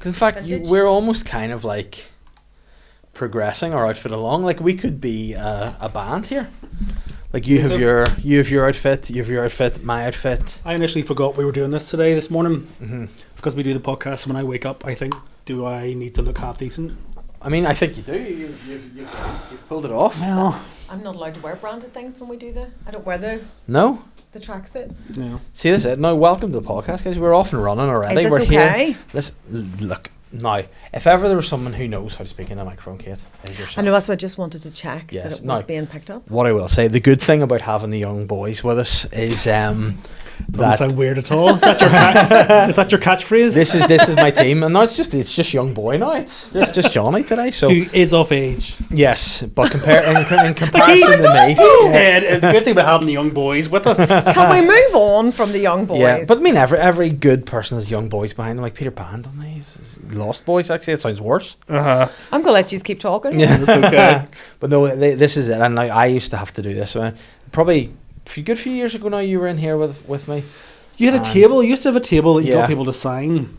Because in fact, we're almost kind of like progressing our outfit along. Like we could be a band here. Like you have your outfit, my outfit. I initially forgot we were doing this morning because we do the podcast. When I wake up, I think, do I need to look half decent? I mean, I think you do. You've pulled it off. Well, I'm not allowed to wear branded things when we do I don't wear the tracksuits. No. See, this is it. Now, welcome to the podcast, guys. We're off and running already. Is this we're okay? Here. Look. Now, if ever there was someone who knows how to speak in a microphone, Kate, it is yourself. I know, that's why I just wanted to check that it was now, being picked up. What I will say, the good thing about having the young boys with us is doesn't sound weird at all. Is that your catchphrase? This is my team, and now it's just young boy now. It's just Johnny today. So who is of age? Yes, but in comparison to me, he said the good thing about having the young boys with us. Can we move on from the young boys? Yeah, but I mean, every good person has young boys behind them, like Peter Pan, doesn't he? He's Lost Boys. Actually, it sounds worse. I'm gonna let you keep talking. Yeah, that's okay. But no, this is it. And like, I used to have to do this. Probably a good few years ago now, you were in here with me. You had a table. You used to have a table that you got people to sign.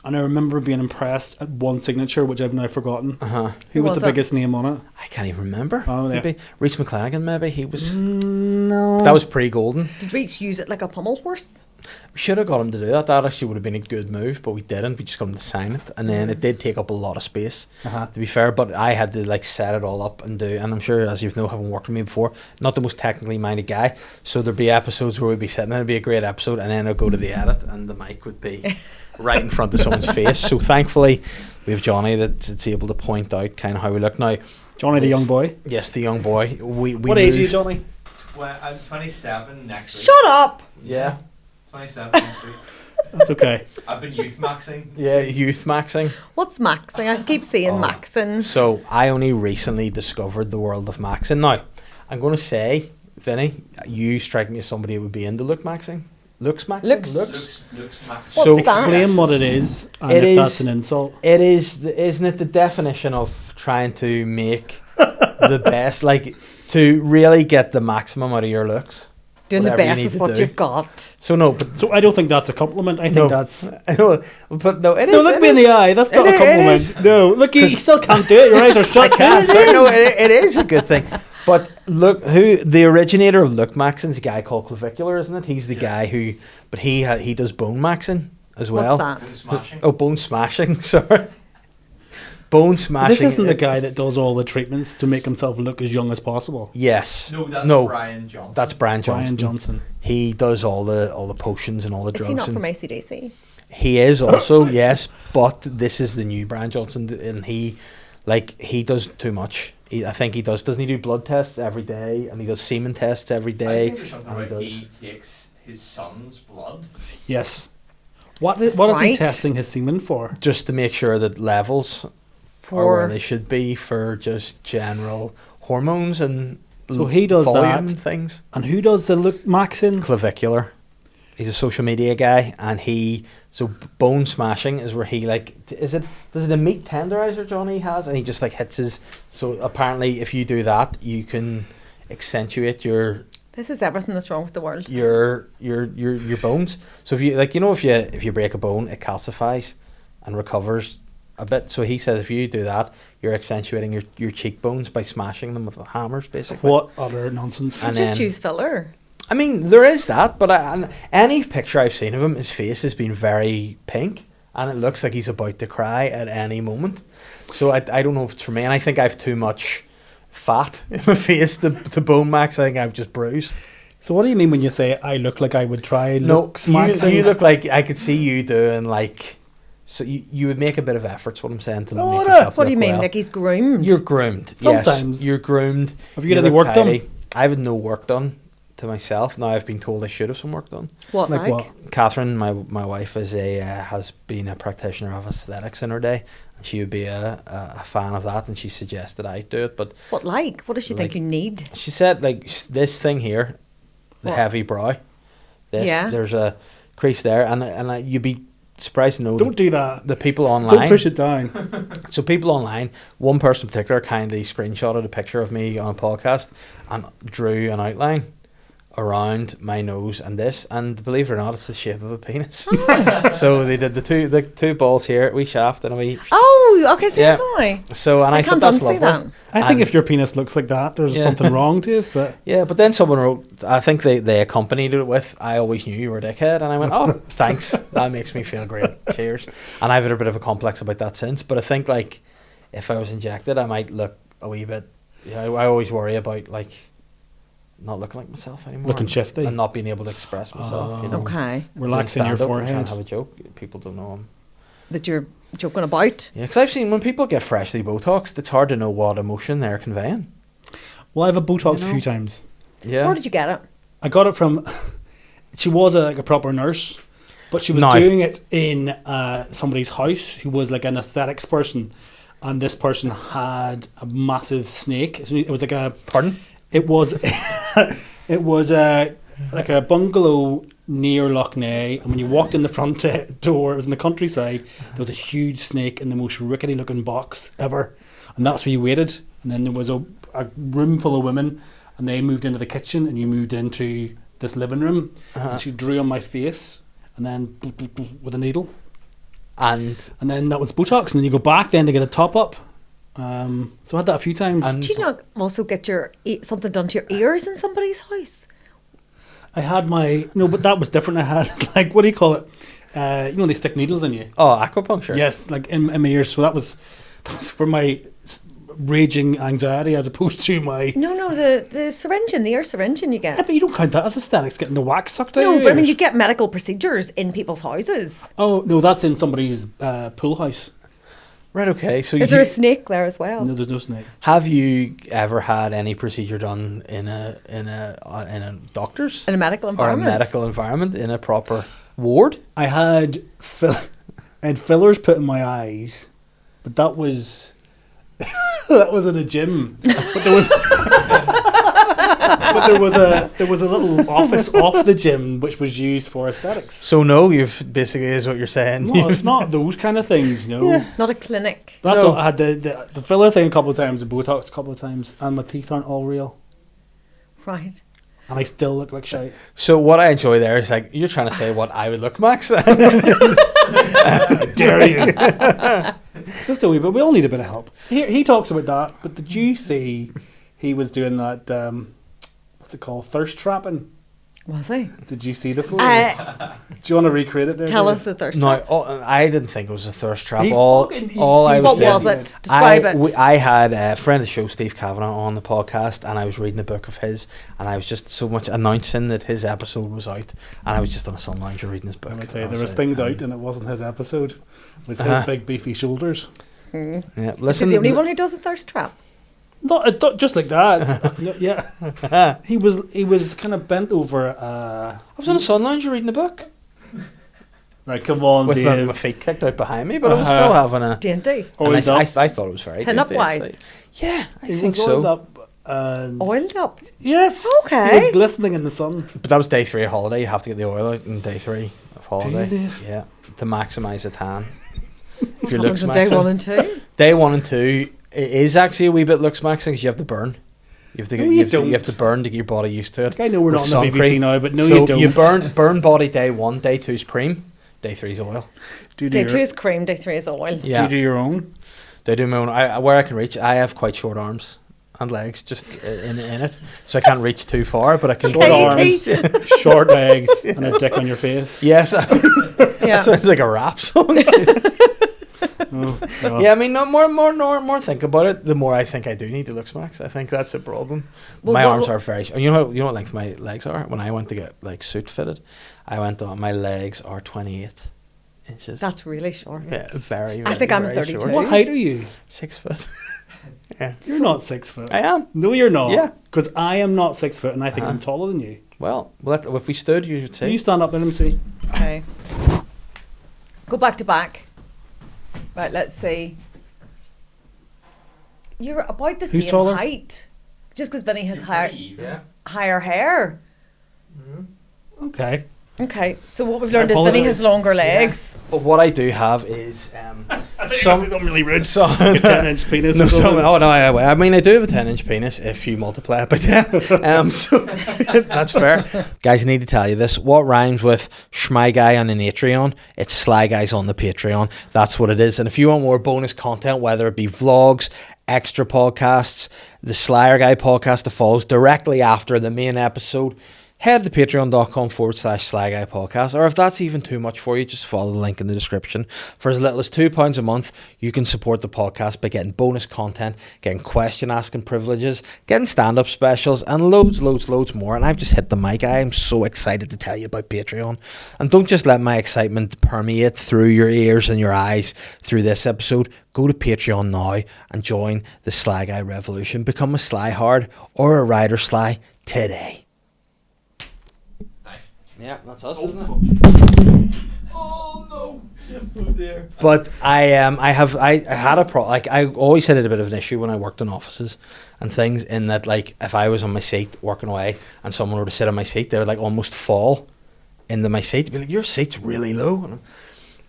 And I remember being impressed at one signature, which I've now forgotten. Who was the biggest name on it? I can't even remember. Oh, maybe Reece McClanagan. Maybe he was. No, that was pre-Golden. Did Reece use it like a pommel horse? We should have got him to do that. That actually would have been a good move, but we didn't. We just got him to sign it, and then it did take up a lot of space. To be fair, but I had to like set it all up and do. And I'm sure, as you know, having worked with me before, not the most technically minded guy. So there'd be episodes where we'd be sitting, and it'd be a great episode, and then I'd go to the edit, and the mic would be right in front of someone's face. So thankfully, we have Johnny that's able to point out kind of how we look now. Johnny, the young boy. Yes, the young boy. What age are you, Johnny? Well, I'm 27 next week. Shut up! Yeah. 27 next week. That's okay. I've been youth maxing. Yeah, youth maxing. What's maxing? I keep seeing maxing. So I only recently discovered the world of maxing. Now, I'm going to say, Vinny, you strike me as somebody who would be into looks maxing. Looks maxing? Looks maxing. So explain what it is and if that's an insult. It is, isn't it the definition of trying to make the best, like to really get the maximum out of your looks? Doing the best with what you've got. So I don't think that's a compliment. I think that's. I know, but no, it is. No, look me in the eye. That's not a compliment. No, look, you still can't do it. Your eyes are shut. I can't. No, it is a good thing. But look, who the originator of look maxing is a guy called Clavicular, isn't it? He's the guy who, but he does bone maxing as well. What's that? Bone smashing. Oh, bone smashing. Sorry. Bone smashing. This isn't the guy that does all the treatments to make himself look as young as possible. Yes. No, that's Brian Johnson. That's Brian Johnson. Brian Johnson. He does all the potions and all the drugs. Is he not from AC/DC? He is also, yes, but this is the new Brian Johnson, and he does too much. I think he does. Doesn't he do blood tests every day, and he does semen tests every day? I think there's something where he takes his son's blood. Yes. What is he testing his semen for? Just to make sure that levels are where they should be for just general hormones and so he does that and things. And who does the look maxing? Clavicular. He's a social media guy, and bone smashing is where he does it a meat tenderizer Johnny has, and he just hits his. So apparently, if you do that, you can accentuate your. This is everything that's wrong with the world. Your bones. So if you if you break a bone, it calcifies and recovers a bit. So he says if you do that, you're accentuating your cheekbones by smashing them with the hammers, basically. What other nonsense? And just use filler. I mean, there is that, but any picture I've seen of him, his face has been very pink, and it looks like he's about to cry at any moment. So I don't know if it's for me, and I think I have too much fat in my face to bone max. I think I've just bruised. So what do you mean when you say I look like I would try looks maxing? You look like I could see you doing so you would make a bit of efforts. What I'm saying to make yourself what do you mean? Well. Like he's groomed? You're groomed. Sometimes. Yes, you're groomed. Have you got any work done? I have no work done to myself. Now I've been told I should have some work done. What like? What? Catherine, my wife, has been a practitioner of aesthetics in her day, and she would be a fan of that, and she suggested I do it. But what does she think you need? She said this thing here, the heavy brow. There's a crease there, and you'd be surprised to know. Don't do that. The people online. Don't push it down. So people online, one person in particular kindly screenshotted a picture of me on a podcast and drew an outline around my nose and this, and believe it or not, it's the shape of a penis. So they did the two balls here, a wee shaft and a wee. Oh, okay, see now. So and I thought that's lovely. That. I think if your penis looks like that, there's something wrong to it. But yeah, but then someone wrote, I think they accompanied it with, "I always knew you were a dickhead," and I went, "Oh, thanks. That makes me feel great. Cheers." And I've had a bit of a complex about that since. But I think like if I was injected, I might look a wee bit. I always worry about like not looking like myself anymore. Looking shifty. And not being able to express myself. Okay. Relaxing your forehead. Trying to have a joke. People don't know that you're joking about. Yeah, because I've seen when people get freshly Botoxed, it's hard to know what emotion they're conveying. Well, I've had Botox a few times. Yeah. Where did you get it? I got it from... She was like a proper nurse, but she was doing it in somebody's house who was like an aesthetics person, and this person had a massive snake. It was like a... Pardon? It was... it was like a bungalow near Loch Ness, and when you walked in the front door, it was in the countryside, there was a huge snake in the most rickety looking box ever, and that's where you waited. And then there was a room full of women, and they moved into the kitchen, and you moved into this living room. And she drew on my face, and then with a needle, and then that was Botox. And then you go back then to get a top up. So I had that a few times. Did you not also get something done to your ears in somebody's house? I had but that was different. I had like, what do you call it? They stick needles in you. Oh, acupuncture. Yes, like in my ears. So that was for my raging anxiety as opposed to my... No, the syringe, the ear syringe you get. Yeah, but you don't count that as aesthetics, getting the wax sucked out. No, but I mean, you get medical procedures in people's houses. Oh, no, that's in somebody's pool house. Right, okay. So is there a snake there as well? No, there's no snake. Have you ever had any procedure done in a doctor's? In a medical environment? Or a medical environment, in a proper ward? I had fillers put in my eyes, but that was... that was in a gym. But there was... But there was a little office off the gym which was used for aesthetics. So no, you've basically is what you're saying. No, it's not those kind of things. No, not a clinic. That's all. I had the filler thing a couple of times, the Botox a couple of times, and my teeth aren't all real. Right. And I still look like shite. So what I enjoy there is like you're trying to say what I would look, Max. How dare you? Just a wee bit. We all need a bit of help. He talks about that, but did you see he was doing that? What's it called? Thirst trapping. Was he? Did you see the photo? Do you want to recreate it there? Tell us the thirst trap. No, I didn't think it was a thirst trap. What was it? Describe it. I had a friend of the show, Steve Kavanagh, on the podcast, and I was reading a book of his, and I was just so much announcing that his episode was out, and I was just on a sun lounger reading his book. I tell you, there was things out, and it wasn't his episode. It was his big beefy shoulders. Mm. Yeah, listen. Is he the only one who does a thirst trap? Not just like that. Yeah, he was kind of bent over. I was on a sun lounger reading a book. Right, come on, with Dave. my feet kicked out behind me, but I was still having a dainty. Nice, I thought it was very pin up wise. Yeah, I he think was so. Oiled up. Oiled up. Yes. Okay. He was glistening in the sun. But that was day 3 of holiday. You have to get the oil out in day 3 of holiday. Do you? Yeah, to maximise the tan. If your looks maxing. Day 1 and 2. Day 1 and 2. It is actually a wee bit looks maxing because you have to burn. You have to get, you have to burn to get your body used to it. I know we're not on the BBC cream. now, but no, so you don't. You burn body day 1, day 2 is cream, day 3 is oil. Day 2 is cream, day 3 is oil. Yeah. Do you do your own? I do my own. Where I can reach, I have quite short arms and legs just in it, so I can't reach too far. But I can short arms, short legs, and a dick on your face. Yes, that sounds like a rap song. Oh, yeah, I mean, no more think about it, the more I think I do need to look smacks. I think that's a problem. My arms are very. You know what length my legs are. When I went to get like suit fitted, I went on. My legs are 28 inches. That's really short. Yeah, very. I think I'm 32. Short. What height are you? 6 foot. Yeah, you're not 6 foot. I am. No, you're not. Yeah, because I am not 6 foot, and I think I'm taller than you. Well, if we stood, you would say. You stand up and let me see. Okay. Go back to back. Right, let's see. You're about the Who's same taller? height. Just because Vinny has higher Yeah. hair. Mm-hmm. Okay. Okay, so what we've learned I is Vinny apologise. has longer legs. But what I do have is Some really rude. some A 10-inch penis. no, or something. I mean I do have a 10-inch penis if you multiply it by 10. So that's fair. Guys, I need to tell you this. What rhymes with Schmy Guy on the Patreon? It's Sly Guys on the Patreon. That's what it is. And if you want more bonus content, whether it be vlogs, extra podcasts, the Slyer Guy podcast that follows directly after the main episode, head to patreon.com/Sly Guy podcast. Or if that's even too much for you, just follow the link in the description. For as little as £2 a month, you can support the podcast by getting bonus content, getting question asking privileges, getting stand-up specials, and loads more. And I've just hit the mic. I am so excited to tell you about Patreon. And don't just let my excitement permeate through your ears and your eyes through this episode. Go to Patreon now and join the Sly Guy revolution. Become a Sly Hard or a Rider Sly today. Nice. Yeah, that's us, isn't it? Oh no! Oh dear. But I had a like I always had a bit of an issue when I worked in offices and things, in that like if I was on my seat working away and someone were to sit on my seat, they would like almost fall into my seat. Be like, your seat's really low.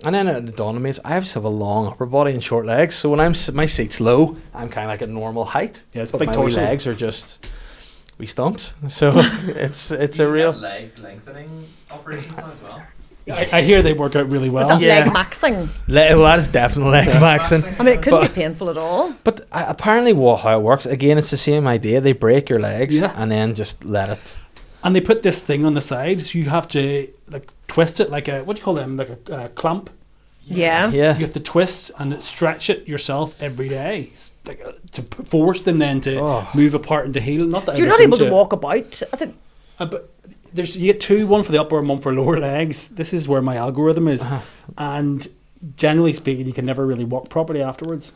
And then it dawned on me, I just have a long upper body and short legs, so when my seat's low, I'm kind of like at normal height. Yeah, it's but big my torso. wee legs are just wee stumps. So it's You a real. get leg lengthening operations now as well. I hear they work out really well. Is that Yeah. leg maxing? Well, that is definitely leg maxing. I mean, it couldn't But- be painful at all. But apparently, how it works again, it's the same idea. They break your legs Yeah. and then just let it. And they put this thing on the side, so you have to like twist it like a, what do you call them, like a clamp. Yeah. Yeah. You have to twist and stretch it yourself every day, like to force them then to Oh. move apart and to heal. Not that I You're looked not able to into it. walk about. I think But you get two, one for the upper and one for lower legs. This is where my algorithm is, and generally speaking, you can never really walk properly afterwards.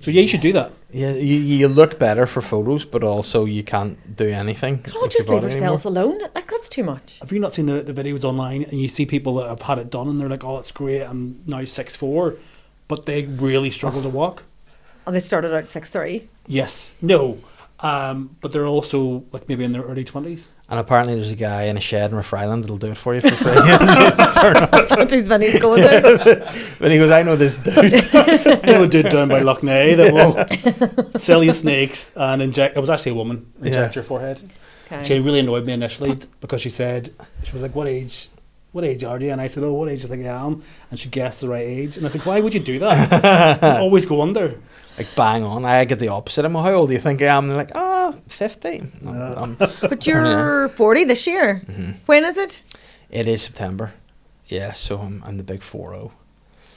So yeah, you should do that. Yeah, you look better for photos, but also you can't do anything. can all with just your leave body ourselves anymore. alone. Like, that's too much. Have you not seen the videos online and you see people that have had it done and they're like, oh, it's great, I'm now 6'4", but they really struggle to walk? And they started out at 6'3". Yes. No. But they're also like maybe in their early 20s. And apparently, there's a guy in a shed in Rough Island that'll do it for you for free. Turn up. What is Vinny's going to? But he goes, I know this dude. I know a dude down by Loch Ness that will sell you snakes and inject. It was actually a woman. Inject Yeah. your forehead. She Okay. really annoyed me initially because she said, she was like, what age are you? And I said, oh, what age do you think I am? And she guessed the right age. And I was like, why would you do that? You always go under. Like, bang on. I get the opposite. I'm like, how old do you think I am? And they're like, 50. But you're 40 this year. When is it? It is September. Yeah, so I'm the big 4-0.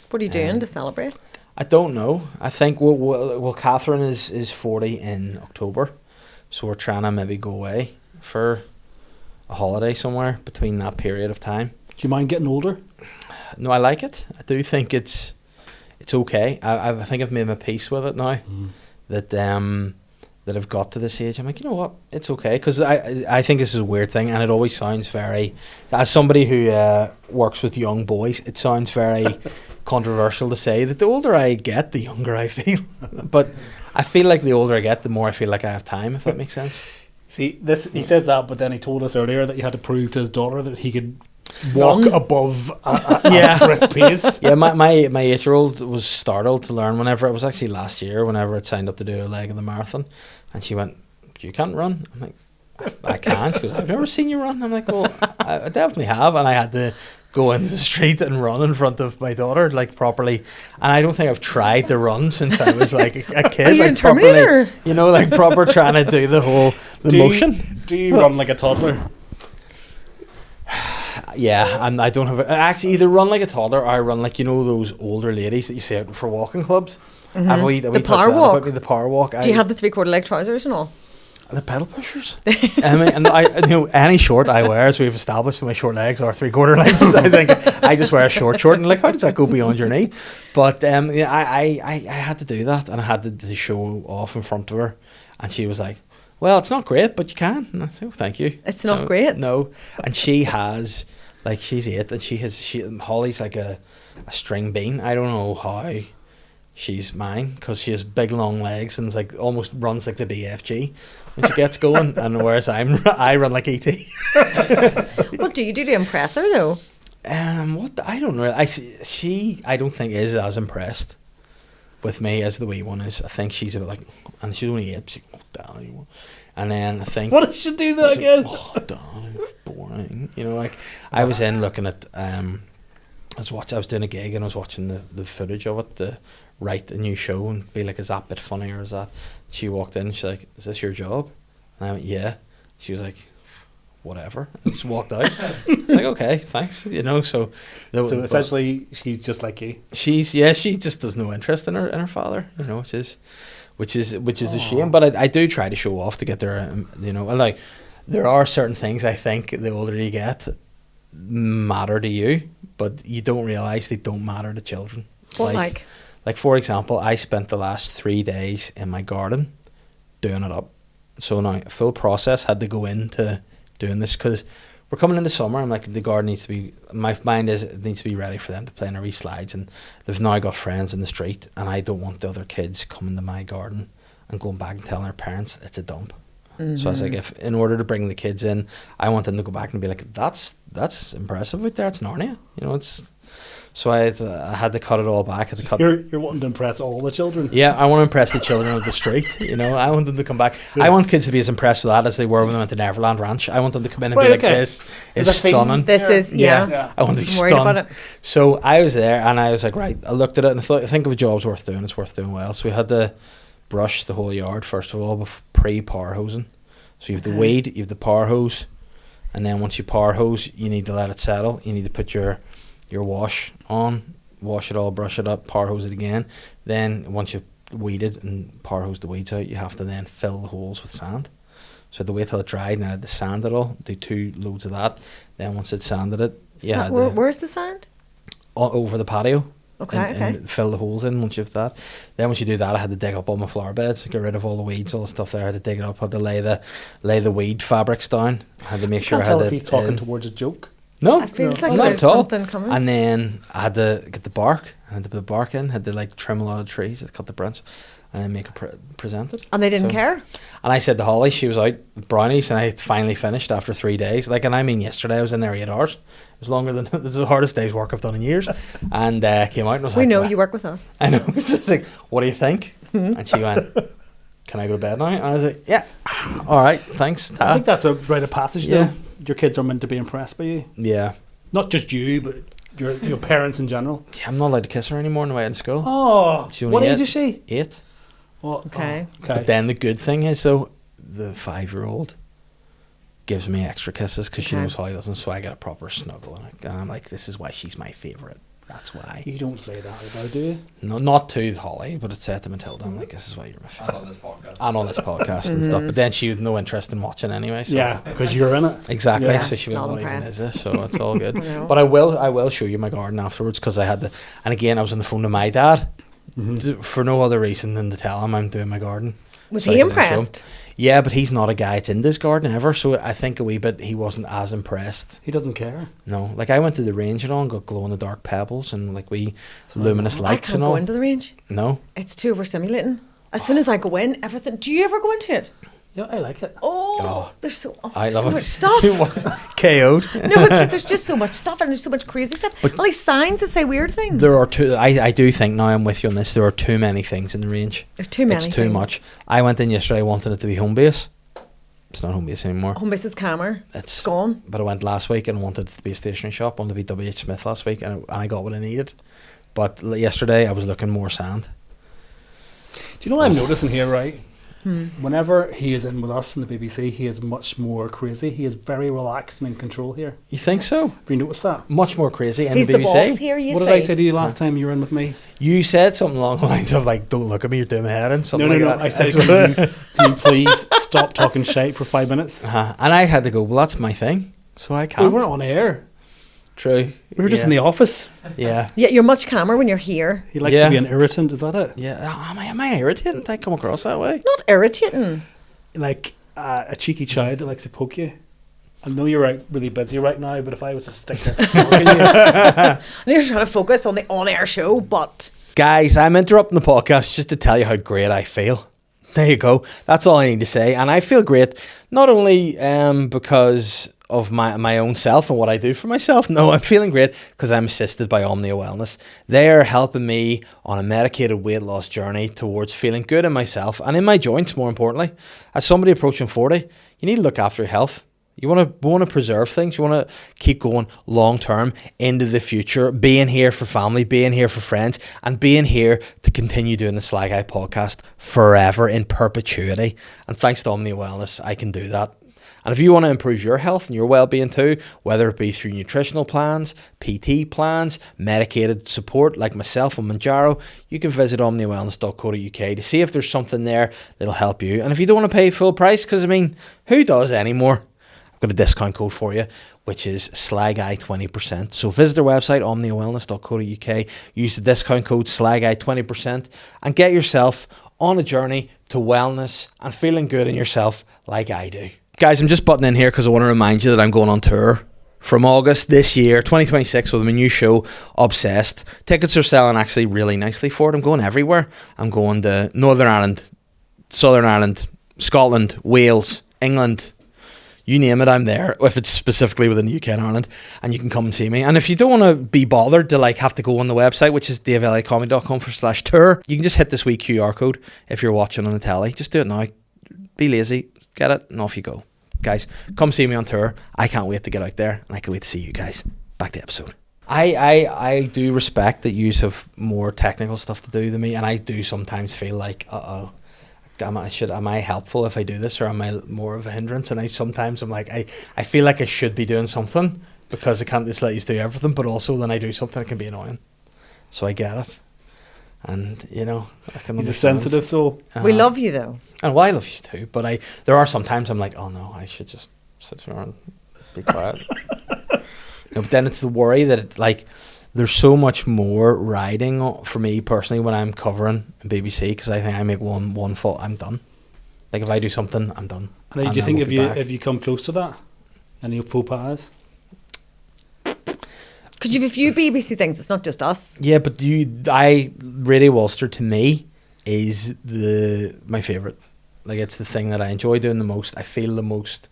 What are you doing to celebrate? I don't know. I think well Catherine is 40 in October, so we're trying to maybe go away for a holiday somewhere between that period of time. Do you mind getting older? No, I like it. I do think it's okay. I think I've made my peace with it now. That that I've got to this age. I'm like, you know what? It's okay, because I think this is a weird thing, and it always sounds very, as somebody who works with young boys, it sounds very controversial to say that the older I get, the younger I feel. But I feel like the older I get, the more I feel like I have time, if that makes sense. See, he says that, but then he told us earlier that you had to prove to his daughter that he could walk Run. above a Yeah. brisk pace. Yeah, my 8-year-old was startled to learn whenever, it was actually last year, whenever it signed up to do a leg of the marathon, and she went, you can't run. I'm like, I can. She goes, I've never seen you run. I'm like, well, I definitely have. And I had to go into the street and run in front of my daughter, like, properly. And I don't think I've tried to run since I was like a kid. Are you like in Terminator? properly, you know, like proper trying to do the motion. Do you run like a toddler? Yeah, and I don't have I actually either run like a toddler or I run like, you know, those older ladies that you see out for walking clubs. Have we The touched power that walk. about me, the power walk? Do you have the 3/4 leg trousers and all? The pedal pushers? I mean, and you know, any short I wear, as we've established, my short legs are 3/4 length. I think I just wear a short and like, how does that go beyond your knee? But yeah, I had to do that, and I had to show off in front of her, and she was like, well, it's not great, but you can. And I said, oh, thank you. It's not great? No. And she has, like, she's 8, and Holly's like a string bean. I don't know how she's mine, because she has big long legs and is like almost runs like the BFG when she gets going, and whereas I run like ET. What do you do to impress her though? I don't know. I don't think is as impressed with me as the wee one is. I think she's a bit like, and she's only 8. She's like, oh, damn. And then I think, what did she do that again? Oh, damn, boring. You know, like I was in looking at I was doing a gig and I was watching the footage of it to write a new show and be like, is that bit funny or is that? She walked in and she's like, is this your job? And I went, yeah. She was like, whatever, and just walked out. It's like, okay, thanks, you know. So essentially, she's just like you. She just has no interest in her father, you know, which is a shame. But I do try to show off to get there, you know. And like, there are certain things I think the older you get matter to you, but you don't realize they don't matter to children. What like for example, I spent the last 3 days in my garden doing it up. So now a full process had to go into doing this, because we're coming into summer. I'm like, the garden needs to be, my mind is, it needs to be ready for them to play in their wee slides, and they've now got friends in the street, and I don't want the other kids coming to my garden and going back and telling their parents it's a dump. So I was like, if in order to bring the kids in, I want them to go back and be like, that's impressive out there, it's Narnia, you know. It's so I had to cut it all back. You're wanting to impress all the children. Yeah, I want to impress the children of the street. You know, I want them to come back. Yeah. I want kids to be as impressed with that as they were when they went to Neverland Ranch. I want them to come in and be like, "This is stunning. This is yeah. I want to be stunned." So I was there and I was like, right. I looked at it and I think if a job's worth doing, it's worth doing well. So we had to brush the whole yard first of all, pre-power hosing. So you have the weed, you have the power hose, and then once you power hose, you need to let it settle. You need to put your wash on, wash it all, brush it up, power hose it again. Then once you've weeded and power hose the weeds out, you have to then fill the holes with sand. So I had to wait till it dried, and I had to sand it all, do 2 loads of that. Then once it sanded it, where's the sand? Over the patio. Okay, and fill the holes in once you have that. Then once you do that, I had to dig up all my flower beds, get rid of all the weeds, all the stuff there. I had to dig it up, I had to lay the weed fabrics down. I had to make sure I had tell if he's talking towards a joke. No, it feels like not there's at all. Something coming. And then I had to get the bark. I had to put the bark in. Had to like trim a lot of trees, cut the branch, and then make it presented. And they didn't care. And I said to Holly, she was out with brownies, and I finally finished after 3 days. Like, and I mean, yesterday I was in there 8 hours. It was longer than this is the hardest day's work I've done in years. And came out and was like, we know you work with us. I know. It's like, what do you think? And she went, can I go to bed now? And I was like, yeah, all right, thanks. I think that's a rite of passage, though. Your kids are meant to be impressed by you. Yeah. Not just you, but your parents in general. Yeah, I'm not allowed to kiss her anymore on the way in school. Oh, what age is she? 8. Oh, okay. But then the good thing is, though, the 5-year-old gives me extra kisses because she knows how he doesn't, so I get a proper snuggle. And I'm like, this is why she's my favourite. That's why. You don't say that about, do you? No, not to Holly, but it's said to Matilda. I'm like, this is why you're my favourite. And on this podcast and stuff. But then she had no interest in watching anyway. So. Yeah, because you're in it. Exactly. Yeah. So she went, what even is this? So it's all good. No. But I will show you my garden afterwards, because I had to. And again, I was on the phone to my dad for no other reason than to tell him I'm doing my garden. Was he impressed? Yeah, but he's not a guy that's into his garden ever, so I think a wee bit he wasn't as impressed. He doesn't care. No, like I went to the range and all and got glow in the dark pebbles and like wee luminous lights and all. I can't go into the range. No, it's too overstimulating. As soon as I go in, everything. Do you ever go into it? Yeah, I like it. There's so I love much stuff. KO'd. No, there's just so much stuff, and there's so much crazy stuff. But all these signs that say weird things. There are too. I do think now I'm with you on this. There are too many things in the range. There's too many. It's too much. I went in yesterday wanting it to be home base. It's not home base anymore. Home base is calmer. It's gone. But I went last week and wanted it to be a stationery shop. Wanted to be WH Smith last week, and I got what I needed. But yesterday I was looking more sand. Do you know what I'm noticing here, right? Whenever he is in with us in the BBC, he is much more crazy. He is very relaxed and in control here. You think so? Have you noticed that? Much more crazy. He's the boss here, you say. What did I say to you last time you were in with me? You said something along the lines of like, don't look at me, you're doing my head in. Something No. that. I said, can you please stop talking shite for 5 minutes? And I had to go, well, that's my thing. So I can't. We weren't on air. True. We were just in the office. Yeah. Yeah, you're much calmer when you're here. He likes to be an irritant, is that it? Yeah. Am I irritating? Did I come across that way? Not irritating. Like a cheeky child that likes to poke you. I know you're really busy right now, but if I was to stick this fork in you... And you're trying to focus on the on-air show, but... Guys, I'm interrupting the podcast just to tell you how great I feel. There you go. That's all I need to say. And I feel great, not only because of my own self and what I do for myself. No, I'm feeling great because I'm assisted by Omnia Wellness. They are helping me on a medicated weight loss journey towards feeling good in myself and in my joints, more importantly. As somebody approaching 40, you need to look after your health. You want to preserve things. You want to keep going long term into the future, being here for family, being here for friends, and being here to continue doing the SLY Guy podcast forever in perpetuity. And thanks to Omnia Wellness, I can do that. And if you want to improve your health and your well-being too, whether it be through nutritional plans, PT plans, medicated support like myself and Manjaro, you can visit omniawellness.co.uk to see if there's something there that'll help you. And if you don't want to pay full price, because I mean, who does anymore? I've got a discount code for you, which is SLYGUY 20%. So visit their website, omniawellness.co.uk, use the discount code SLYGUY 20% and get yourself on a journey to wellness and feeling good in yourself like I do. Guys, I'm just butting in here because I want to remind you that I'm going on tour from August this year, 2026, with my new show, Obsessed. Tickets are selling actually really nicely for it. I'm going everywhere. I'm going to Northern Ireland, Southern Ireland, Scotland, Wales, England, you name it, I'm there, if it's specifically within the UK and Ireland, and you can come and see me. And if you don't want to be bothered to like have to go on the website, which is daveelliottcomedy.com/tour, you can just hit this wee QR code if you're watching on the telly. Just do it now. Be lazy, get it, and off you go. Guys, come see me on tour. I can't wait to get out there, and I can't wait to see you guys. Back to the episode. I do respect that you have more technical stuff to do than me, and I do sometimes feel like, am I helpful if I do this, or am I more of a hindrance? And I'm like, I feel like I should be doing something because I can't just let you do everything, but also when I do something it can be annoying. So I get it. And I can understand. He's a sensitive soul. We love you though. And well, I love you too, but there are sometimes I'm like, oh no, I should just sit here and be quiet. But then it's the worry that there's so much more riding for me personally when I'm covering BBC, because I think I make one fault, I'm done. Like if I do something, I'm done. And do you think if you come close to that, any faux pas? Because you've a few BBC things, it's not just us. Yeah, but Radio Ulster to me is my favourite. Like it's the thing that I enjoy doing the most. I feel the most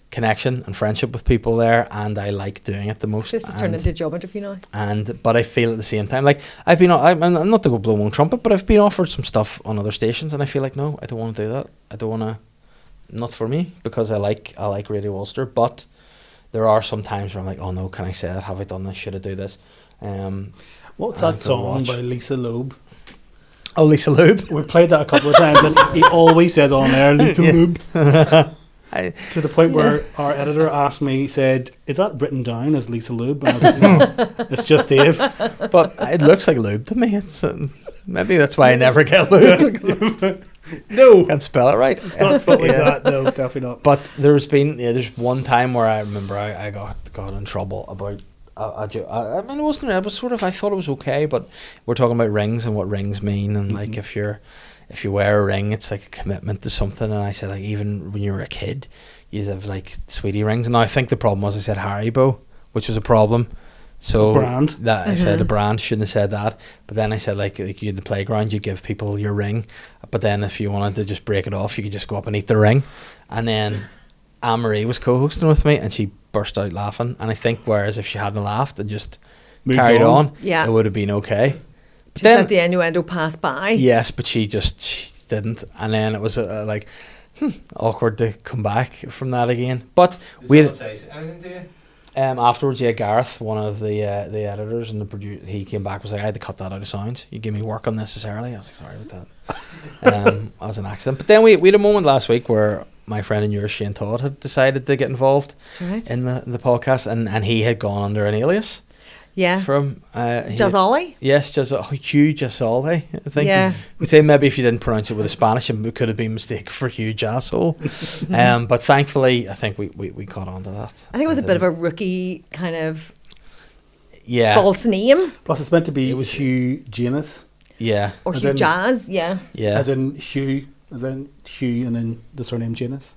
connection and friendship with people there, and I like doing it the most. This has turned into a job interview now. But I feel at the same time, like I'm not to go blow my own trumpet, but I've been offered some stuff on other stations, and I feel like no, I don't want to do that. I don't want to, not for me, because I like Radio Ulster, but there are some times where I'm like, oh no, can I say that? Have I done this? Should I do this? What's that song by Lisa Loeb? Oh, Lisa Loeb. We played that a couple of times, and he always says on there, Lisa Loeb. To the point where our editor asked me, he said, is that written down as Lisa Loeb? And I was like, no, it's just Dave. But it looks like Loeb to me. It's maybe that's why I never get Loeb. No. Can't spell it right. It's not spelled like that. No, definitely not. But there's one time where I remember I got in trouble about I mean, it wasn't. It was sort of. I thought it was okay, but we're talking about rings and what rings mean, and like if you wear a ring, it's like a commitment to something. And I said, like, even when you were a kid, you'd have like sweetie rings. And now I think the problem was I said Haribo, which was a problem. So a brand. That I said a brand, shouldn't have said that. But then I said like you in the playground, you give people your ring, but then if you wanted to just break it off, you could just go up and eat the ring. And then Anne-Marie was co-hosting with me, and she burst out laughing. And I think whereas if she hadn't laughed and just carried on, it would have been okay. Just let the innuendo pass by. Yes, but she didn't. And then it was awkward to come back from that again. But Did someone say anything to you? Afterwards, Gareth, one of the editors and the producer, he came back, was like, I had to cut that out of sounds. You give me work unnecessarily. I was like, sorry about that. That was an accident. But then we had a moment last week where my friend and yours, Shane Todd, had decided to get involved in the podcast, and he had gone under an alias. Yeah. From Jazzolly? Yes, Hugh Jazzolly, I think. Yeah. We'd say maybe if you didn't pronounce it with a Spanish, it could have been mistaken for Hugh Jazzhole. But thankfully, I think we caught on to that. I think it was a bit of a rookie kind of false name. Plus, it's meant to be Hugh Janus. Yeah. Or Hugh Jazz, yeah. As in Hugh, and then the surname Janus.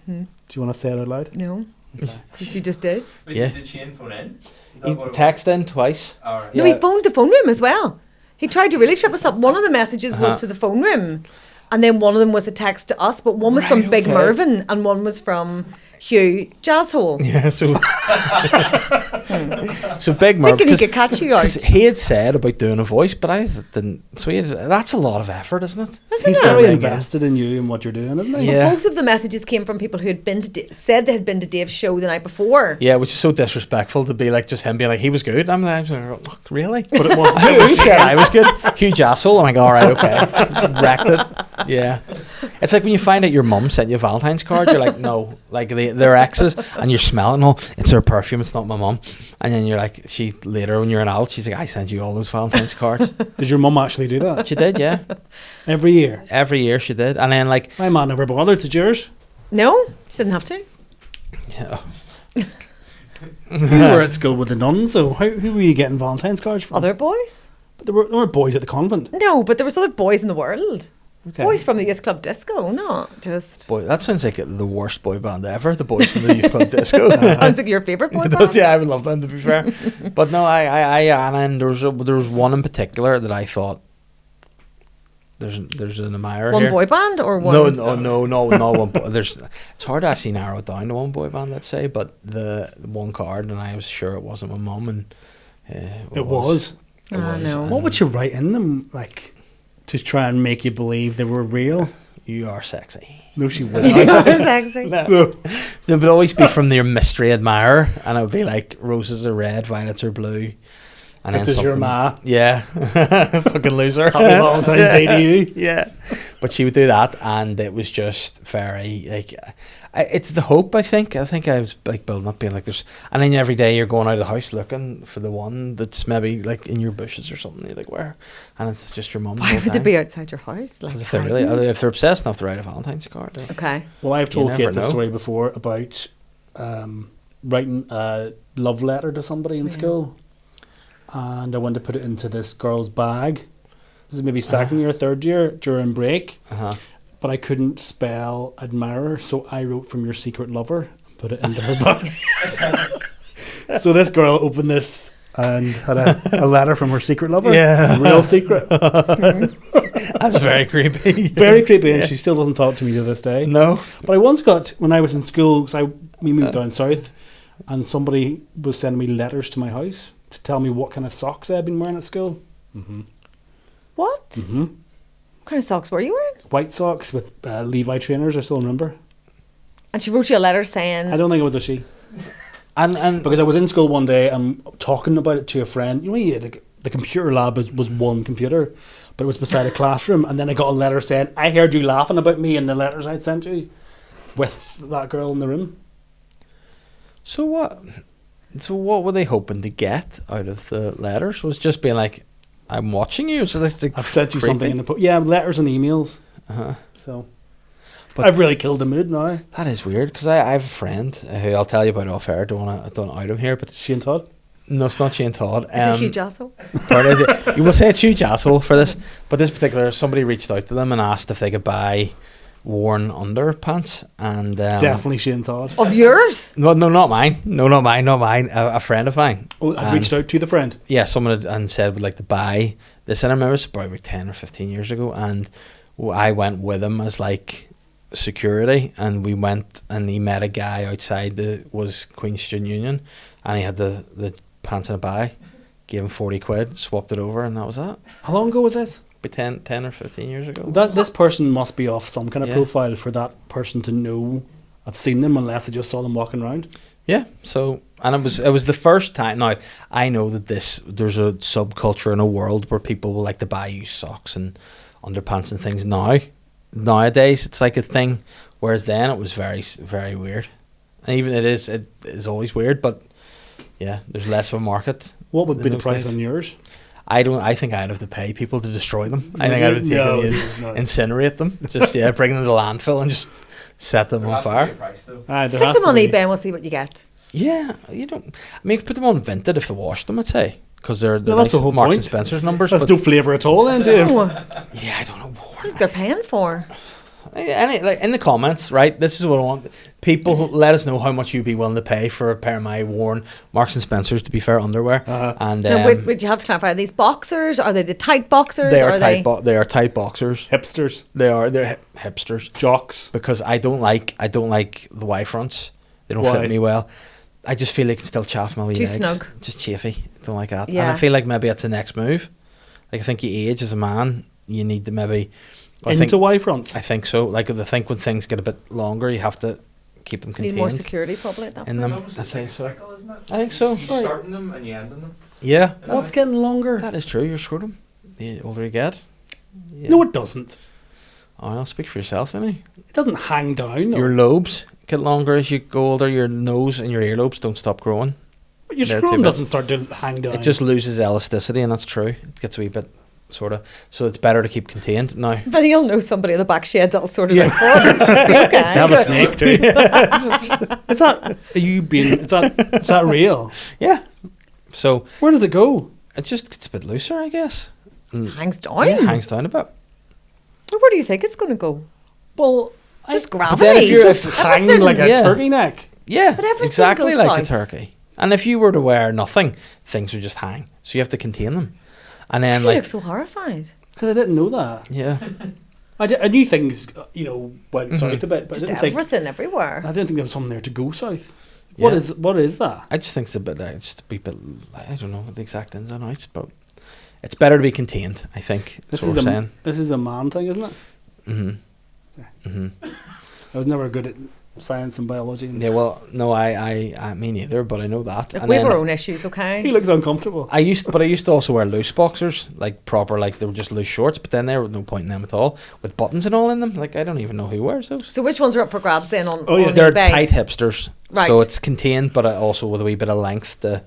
Do you want to say it out loud? No. Okay. You just did. Wait, did Shane phone in? He texted in twice. No, he phoned the phone room as well. He tried to really trip us up. One of the messages was to the phone room, and then one of them was a text to us, but one was from Big Mervyn and one was from Hugh Jazzhole. Yeah, so so Big Merv, Thinking he could catch you out. because he had said about doing a voice, but I didn't. So that's a lot of effort, isn't it? Isn't He's it? very Yeah. invested in you and what you're doing, isn't he? Yeah. Both of the messages came from people who had been to said they had been to Dave's show the night before. Yeah, which is so disrespectful to be like just him being like he was good. I'm like, oh, really? But it was. Who said I was good? Hugh Jassel. I'm like, all right, okay, wrecked it. Yeah, it's like when you find out your mum sent you a Valentine's card. You're like, no, like they're exes, and you're smelling all. It's her perfume. It's not my mum. And then you're like, she later when you're an adult, she's like, I sent you all those Valentine's cards. Did your mum actually do that? She did, yeah. Every year? Every year she did, and then like, My man never bothered. Did yours? No, she didn't have to. yeah, You were at school with the nuns, so who were you getting Valentine's cards from? Other boys? But there weren't boys at the convent. No, but there was other boys in the world. Okay. Boys from the youth club disco, not just. boy, that sounds like the worst boy band ever. The boys from the Youth Club Disco. Sounds like your favourite boy It band. does, yeah, I would love them to be fair. But no, and then there was one in particular that I thought there's an admirer One here. boy band or one? No, one. There's it's hard to actually narrow it down to one boy band, let's say. But the one card, and I was sure it wasn't my mum, and It was. No. What would you write in them, like, to try and make you believe they were real? You are sexy. No, she You wouldn't. are sexy. No. There would always be from their mystery admirer, and it would be like roses are red, violets are blue. And This is your something- ma. Yeah, fucking loser. Happy Valentine's Day to you. Yeah, but she would do that, and it was just very like, it's the hope. I think I was like building up, being like there's, and then every day you're going out of the house looking for the one that's maybe like in your bushes or something. You're like, where? And it's just your mum. Why would they be outside your house? Like, If they're really, if they're obsessed enough to write a Valentine's card. Then. okay. Well, I've told never Kate the know. story before about writing a love letter to somebody in school. And I wanted to put it into this girl's bag. This is maybe second year, third year, during break. Uh-huh. But I couldn't spell admirer, so I wrote from your secret lover and put it into her bag. So this girl opened this and had a letter from her secret lover. Yeah. A real secret. That's very creepy. Very creepy, and she still doesn't talk to me to this day. No. But I once got, when I was in school, because we moved down south, and somebody was sending me letters to my house to tell me what kind of socks I'd been wearing at school. What? Mm-hmm. What kind of socks were you wearing? White socks with Levi trainers, I still remember. And she wrote you a letter saying, I don't think it was a she. And Because I was in school one day and talking about it to a friend. You know, the computer lab was one computer, but it was beside a classroom. And then I got a letter saying, I heard you laughing about me in the letters I'd sent you with that girl in the room. So what were they hoping to get out of the letters? Was just being like, I'm watching you. So that's I've sent you something in the yeah, letters and emails. Uh-huh. So, But- I've really killed the mood now. That is weird because I have a friend who I'll tell you about off air. Don't out him here, but Shane Todd. no, it's not Shane Todd. is it Hugh Jassel? You will say it's huge asshole for this, but this particular somebody reached out to them and asked if they could buy worn underpants, and Definitely Shane Todd. Of yours? no, not mine. No, not mine. A friend of mine. Oh, I've reached out to the friend. Yeah, someone had, and said would like to buy this, and I remember it's probably 10 or 15 years ago, and I went with him as like security, and we went and he met a guy outside was Queen's Student Union, and he had the pants in a bag, gave him 40 quid, swapped it over, and that was that. How long ago was this? Be 10 or 15 years ago. This person must be off some kind of Yeah. profile for that person to know I've seen them, unless I just saw them walking around. Yeah, so, and it was the first time. Now I know that there's a subculture in a world where people will like to buy you socks and underpants and things nowadays it's like a thing, whereas then it was very, very weird, and even it is always weird, but yeah, there's less of a market. What would in be the those price days. on yours? I think I'd have to pay people to destroy them. I Would think I'd you? have to No, no. incinerate them, just bring them to the landfill and just set them There on has to be fire. a price, though. There Stick has them to on be. eBay and we'll see what you get. Yeah, you don't. I mean, you could put them on Vinted if they washed them, I'd say, because they're Well, nice that's the whole Marks point. and Spencer's numbers. That's but no flavour at all, then, Dave. Oh, yeah, I don't know. what they're paying for. like in the comments, right? This is what I want. People let us know how much you'd be willing to pay for a pair of my worn Marks and Spencer's, to be fair, underwear. And Now, would you have to clarify? Are these boxers? Are they the tight boxers? they are they are tight boxers. Hipsters. They're hipsters. Jocks. Because I don't like the Y fronts. They don't Why? fit me well. I just feel like it's still chaff my wee Too legs. snug. Just chafy. Don't like that. Yeah. And I feel like maybe that's the next move. Like I think you age as a man, you need to maybe Into Y fronts. I think so. Like I think when things get a bit longer, you have to keep them Need contained more security, probably at that in point. them. I think so. Cycle, isn't it? I think so. You start in them and you end in them. Yeah, What's getting longer? that is true. Your scrotum, the older you get. Yeah. No, it doesn't. Oh, I'll speak for yourself, Vinny. It doesn't hang down. Though. Your lobes get longer as you go older. Your nose and your earlobes don't stop growing. But your they're scrotum too big. doesn't start to hang down. It just loses elasticity, and that's true. It gets a wee bit, sort of. So it's better to keep contained now. But he'll know somebody in the back shed that'll sort it out for him. They Okay. have a snake too. Is that are you being? Is that real? Yeah. So Where does it go? it just gets a bit looser, I guess. It hangs down. Yeah, it hangs down a bit. Well, where do you think it's going to go? Well, Just But gravity. then if you're just hanging everything. like a Yeah. turkey neck. Yeah, But everything exactly goes like a south. turkey. And if you were to wear nothing, things would just hang. So you have to contain them. And then, You like, look so horrified. Because I didn't know that. yeah, I knew things, went Mm-hmm. south a bit, but Just I didn't think everywhere. I didn't think there was something there to go south. Yeah. What is that? I just think it's a bit, just a wee bit, I don't know the exact ins and outs, but it's better to be contained, I think. This That's is what we're a saying. this is a man thing, isn't it? Mm-hmm. I was never good at science and biology. Yeah, well, no, I me neither, but I know that. Look, And we have then our own issues, okay? He looks uncomfortable. I used to also wear loose boxers, like proper, like they were just loose shorts, but then there was no point in them at all, with buttons and all in them. Like I don't even know who wears those. So which ones are up for grabs then on, Oh, yeah. on They're eBay? tight hipsters, Right. so it's contained, but also with a wee bit of length to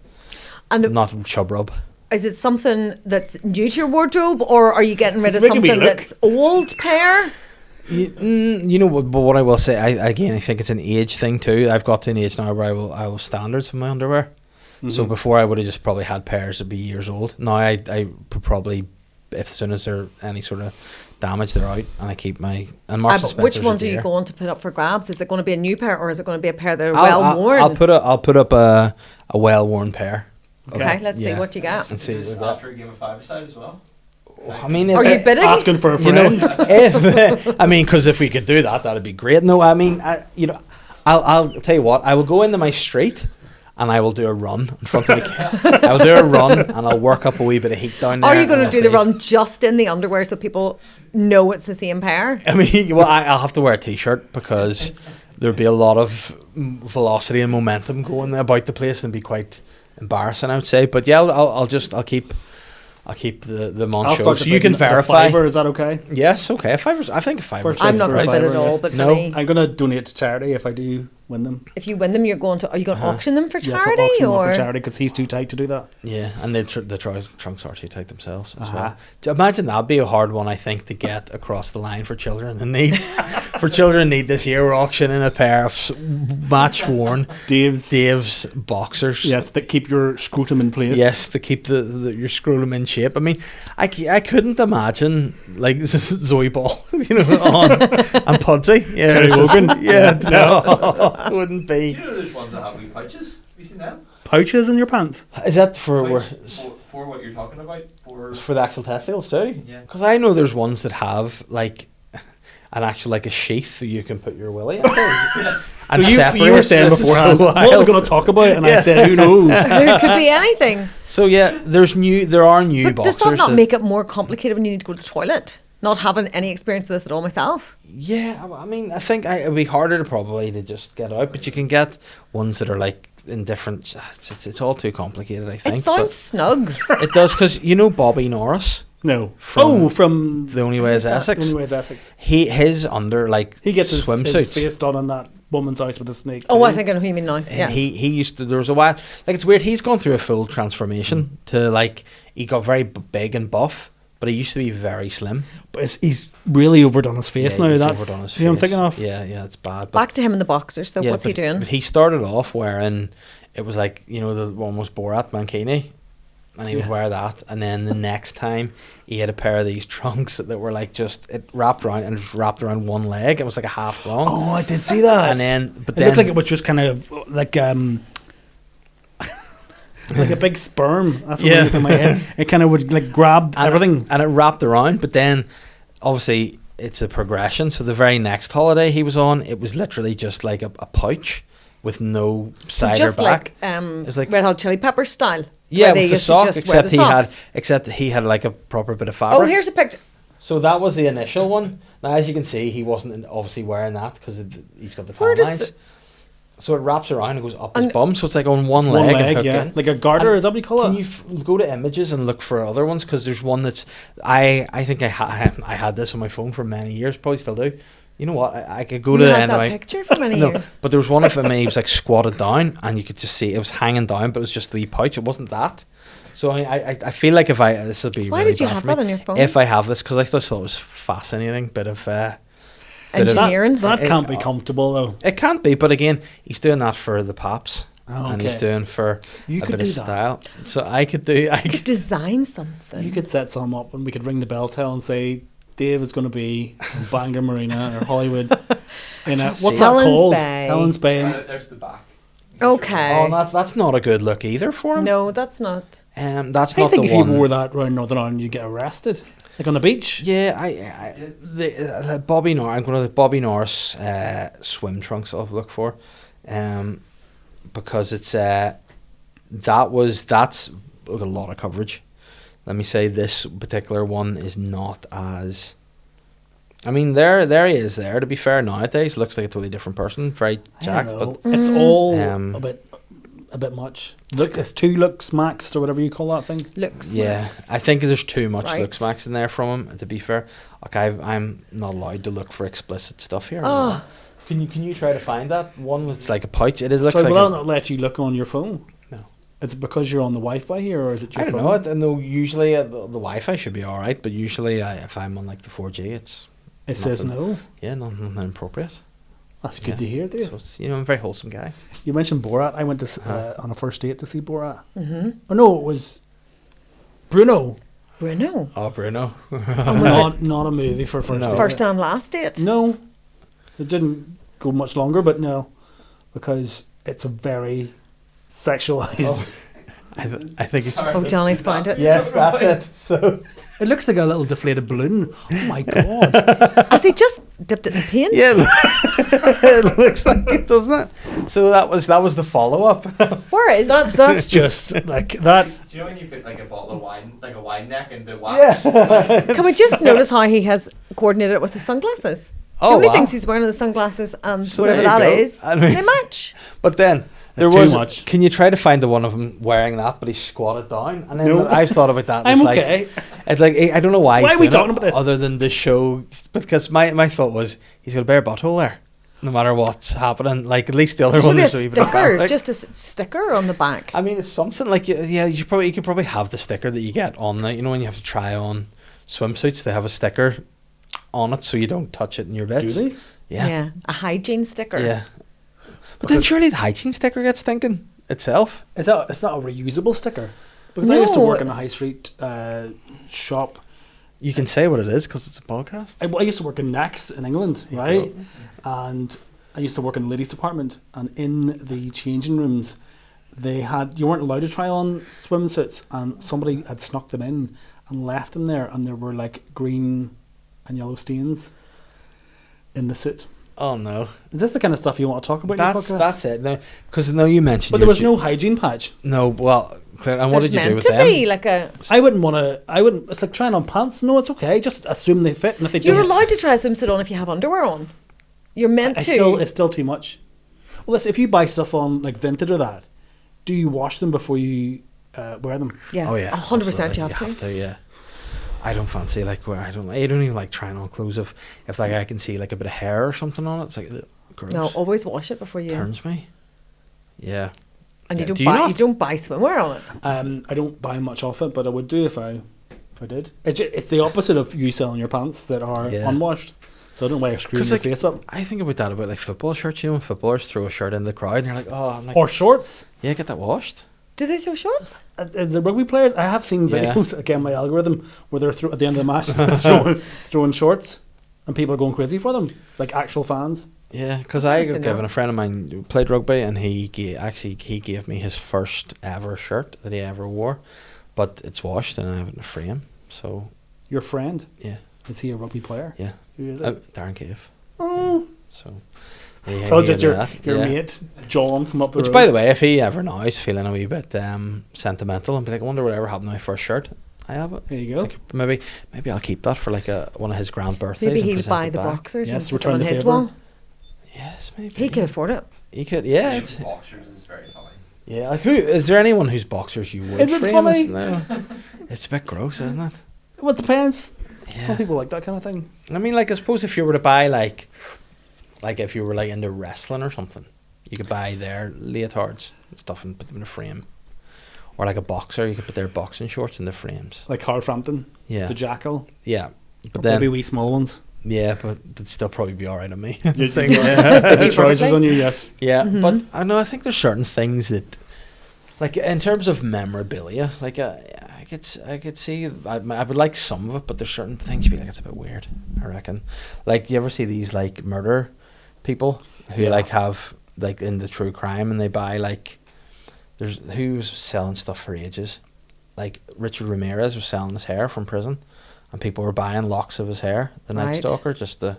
And not chub rub. is it something that's new to your wardrobe, or are you getting rid It's of making me something look. that's old pair? You know what? But what I will say, I think it's an age thing too. I've got to an age now where I will standards for my underwear. So before I would have just probably had pairs that'd be years old. Now I would probably, as soon as there any sort of damage, they're out, and I keep my and Marks and But which Spencer's ones are there. you going to put up for grabs? Is it going to be a new pair, or is it going to be a pair that are well worn? I'll put up a well worn pair. Okay, let's see Yeah. what you got. And see Is what this we got. after a game of five-a-side as well? I mean, Are you bidding? Asking for a you know, friend. because if we could do that, that'd be great. No, I mean, I'll tell you what. I will go into my street and I will do a run in front of the. I'll do a run and I'll work up a wee bit of heat down there. Are you going and to I'll do the see. run just in the underwear so people know it's the same pair? I mean, well, I'll have to wear a t-shirt because there'll be a lot of velocity and momentum going about the place and be quite embarrassing, I would say. But yeah, I'll keep them on I'll show start so to you bid can the verify. fiver, is that okay? Yes, okay. I think $5. First I'm not for going a to bid at fiver, all, yes. but No. Vinny, I'm going to donate to charity if I do win them. if you win them, are you going to auction them for Yes, I'll charity, auction them or for charity because he's too tight to do that. Yeah, and the trunks are too tight themselves as Uh-huh. well. Do you imagine that'd be a hard one, I think, to get across the line for children in need. For children in need this year, we're auctioning a pair of match worn Dave's boxers. Yes, that keep your scrotum in place. Yes, to keep your scrotum in shape. I mean, I couldn't imagine like Zoe Ball, and Pudsey. Yeah, Terry Wogan. Yeah, no, it wouldn't Do be. you know there's ones that have wee pouches? Have you seen them? Pouches in your pants. Is that for For what you're talking about? for the actual testicles too? Yeah. Because I know there's ones that have like an actual like a sheath you can put your willy into. And So you were separates. saying This is beforehand, so what are we wild. going to talk about? And Yeah. I said, who knows? it could be anything. So yeah, there are new But boxers. does that not make it more complicated when you need to go to the toilet? Not having any experience of this at all myself. Yeah, I mean, I think it'd be harder to just get out, but you can get ones that are like in different. It's all too complicated, I think. It sounds snug. but it does because Bobby Norris, No. From from The Only Way Is Essex. The Only Way Is Essex. His under like He gets his swimsuits. face done on that woman's house with a snake. Oh, too. I think I know who you mean now. And Yeah. he used to. There was a while like it's weird. He's gone through a full transformation to like he got very big and buff, but he used to be very slim. But he's really overdone his face now. he's That's overdone his who I'm face. thinking of. Yeah, it's bad. But Back to him in the boxers. So yeah, what's he doing? But he started off wearing it was like the almost Borat mankini and he would Yes. wear that. And then the next time, he had a pair of these trunks that were like just it wrapped around and just wrapped around one leg. It was like a half thong. Oh, I did see that. And then, but It then looked like it was just kind of like like a big sperm. That's what Yeah. it's in my head. It kind of would like grab and everything. and it wrapped around. But then, obviously, it's a progression. So the very next holiday he was on, it was literally just like a pouch with no side Just or back. like, was like- Red Hot Chili Peppers style. Yeah, where they with the used to sock, just wear the socks. except he had like a proper bit of fabric. Oh, here's a picture. So that was the initial one. Now, as you can see, he wasn't obviously wearing that because he's got the Where tan does lines. it- So it wraps around and goes up his And- bum. So it's like on one One leg. and leg, hooked yeah. in. Like a garter, And is that what you call Can it? you go to images and look for other ones? Because there's one that's I think I had this on my phone for many years. Probably still do. You know what? I could go You to the had end that of my picture for many No, years. but there was one of them. He was like squatted down, and you could just see it was hanging down, but it was just the pouch. It wasn't that. So I feel like if this would be Why really did you bad have for me. that on your phone? If I have this, because I just thought it was fascinating. Bit of bit of- Engineering. That It- can't be comfortable though. it can't be, but again, he's doing that for the pops, Oh, and he's okay. doing for You a could bit of do that. style. So I could do. I You could could, design something. You could set some up and we could ring the bell tell and say Dave is going to be in Bangor Marina or Hollywood in a, what's that Helen's called? Bay. Helen's Bay. There's the back. Okay. oh, that's not a good look either for him. No, that's not. That's I not think the if one. you wore that around Northern Ireland, you'd get arrested, like on the beach. Yeah, the Bobby Norris. I'm going to the Bobby Norris swim trunks. I'll look for, because it's that's a lot of coverage. Let me say this particular one is not as. I mean, there he is. There, to be fair, nowadays looks like a totally different person. Very I jacked, don't know. but It's all Um, a bit much. Look, it's 2 looks maxed or whatever you call that thing. Looks yeah, nice. I think there's too much Right. looks max in there from him. To be fair, okay, I'm not allowed to look for explicit stuff here. Oh. Can you try to find that one? That's like a pouch. It is looks So like. will a, that not let you look on your phone? No. Is it because you're on the Wi-Fi here, or is it your I don't phone? know. I know usually the Wi-Fi should be all right, but usually if I'm on like the 4G, it's It says nothing. no. Yeah, nothing inappropriate. That's good Yeah. to hear, Dave. So it's, I'm a very wholesome guy. You mentioned Borat. I went to on a first date to see Borat. Mm-hmm. Oh no, it was Bruno. Bruno. Oh, Bruno. Not a movie for a first No. date. First and last date. No, it didn't go much longer, but no, because it's a very sexualized. I think. It's, Sorry. Oh, Johnny's found it. yes, that's it. So It looks like a little deflated balloon. Oh my god! Has he just dipped it in paint? yeah, it looks like it, doesn't it? So that was the follow up. Where is that? That's just like that. Do you know when you put like a bottle of wine, like a wine neck, into wax? Can we just notice how he has coordinated it with the sunglasses? Oh, Nobody wow. thinks he's wearing the sunglasses and So whatever there you that go. is. I mean- They match. But then there It's too was. much. Can you try to find the one of him wearing that, but he's squatted down? And then No. I've thought about that. I'm it's like, okay. It's like I don't know why. Why he's are we doing talking it, about this? Other than the show, because my thought was he's got a bare butthole there, no matter what's happening. Like at least the other Should one be a is a wee bit of sticker, fabric. just a sticker on the back. I mean, it's something like you could probably have the sticker that you get on the when you have to try on swimsuits. They have a sticker on it so you don't touch it in your Do bits. they? Yeah. A hygiene sticker. Yeah. But then surely the hygiene sticker gets stinking itself. It's not a reusable sticker. Because I used to No. work in a high street shop. You can say what it is because it's a podcast. I used to work in Next in England, You right? And I used to work in the ladies' department, and in the changing rooms, you weren't allowed to try on swimsuits, and somebody had snuck them in and left them there, and there were like green and yellow stains in the suit. Oh no, Is this the kind of stuff you want to talk about in your podcast? that's it. No, because you mentioned. But there was no hygiene patch. No, well, Claire, and what There's did you do meant with to them? be like a. I wouldn't. It's like trying on pants. No, it's okay. Just assume they fit, and if they You're don't, allowed to try a swimsuit on if you have underwear on. You're meant to. It's still too much. Well, listen, if you buy stuff on like Vinted or that, do you wash them before you wear them? Yeah. Oh yeah, 100% you absolutely. have to. Yeah. I don't fancy where I don't even like trying on clothes if like I can see like a bit of hair or something on it. It's like ugh, gross. No, always wash it before you. Turns me. Yeah. And Yeah, you do don't you buy not? you don't buy swimwear on it. I don't buy much off it, but I would do if I did. It's the opposite of you selling your pants that are Yeah. unwashed. So I don't wear screwing your like, face up. I think about like football shirts. When footballers throw a shirt in the crowd and you're like, oh, I'm like, Or shorts. yeah, get that washed. Do they throw shorts? As the rugby players, I have seen videos, again, my algorithm, where they're at the end of the match throwing shorts and people are going crazy for them, like actual fans. Yeah, because I got given a friend of mine who played rugby, and he gave me his first ever shirt that he ever wore, but it's washed and I have it in a frame. So your friend? Yeah. Is he a rugby player? Yeah. Who is it? Darren Cave. Oh. So. So just your mate John from up the road. Which, by the way, if he ever now is feeling a wee bit sentimental and be like, I wonder whatever happened to my first shirt. I have it. There you go. Like, maybe I'll keep that for like one of his grand birthdays. Maybe he'll buy the boxers and put them on his wall. Yes, maybe. He could afford it. He could, yeah. Boxers is very funny. Yeah, like is there anyone whose boxers you would Is it frame funny? No. It's a bit gross, isn't it? Well, it depends. Yeah. Some people like that kind of thing. I mean, like, I suppose if you were to buy like if you were like into wrestling or something, you could buy their leotards and stuff and put them in a frame. Or like a boxer, you could put their boxing shorts in the frames. Like Carl Frampton, Yeah. the Jackal. Yeah. But Maybe then wee small ones. yeah, but it'd still probably be alright on me. Put the trousers on you, yes. Yeah, but I know, I think there's certain things that, like, in terms of memorabilia, like, I could see, I would like some of it, but there's certain things you'd be like, it's a bit weird, I reckon. Like, do you ever see these, like, murder people who, like, have, like, in the true crime, and they buy, like, who's selling stuff for ages? Like, Richard Ramirez was selling his hair from prison, and people were buying locks of his hair, the Night Stalker, just to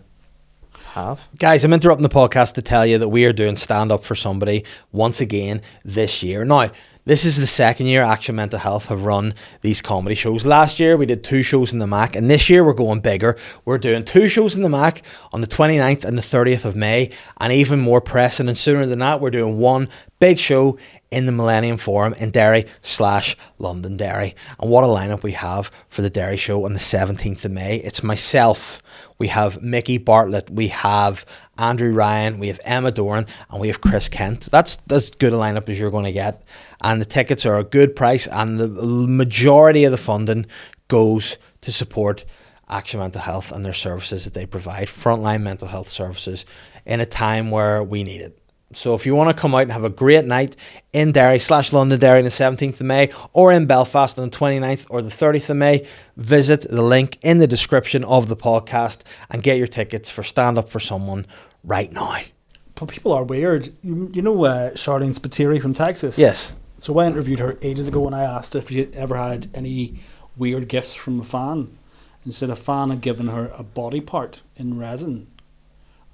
have. Guys, I'm interrupting the podcast to tell you that we are doing Stand Up for Somebody once again this year. Now, this is the second year Action Mental Health have run these comedy shows. Last year we did 2 shows in the Mac, and this year we're going bigger. We're doing 2 shows in the Mac on the 29th and the 30th of May, and even more pressing and sooner than that, we're doing 1 big show in the Millennium Forum in Derry/Londonderry. And what a lineup we have for the Derry show on the 17th of May. It's myself, we have Mickey Bartlett, we have Andrew Ryan, we have Emma Doran, and we have Chris Kent. That's as good a lineup as you're going to get. And the tickets are a good price, and the majority of the funding goes to support Action Mental Health and their services that they provide, frontline mental health services, in a time where we need it. So if you want to come out and have a great night in Derry/Londonderry on the 17th of May, or in Belfast on the 29th or the 30th of May, visit the link in the description of the podcast and get your tickets for Stand Up for Someone right now. But people are weird. You know Charlene Spiteri from Texas? Yes. So I interviewed her ages ago, and I asked if she ever had any weird gifts from a fan. And she said a fan had given her a body part in resin.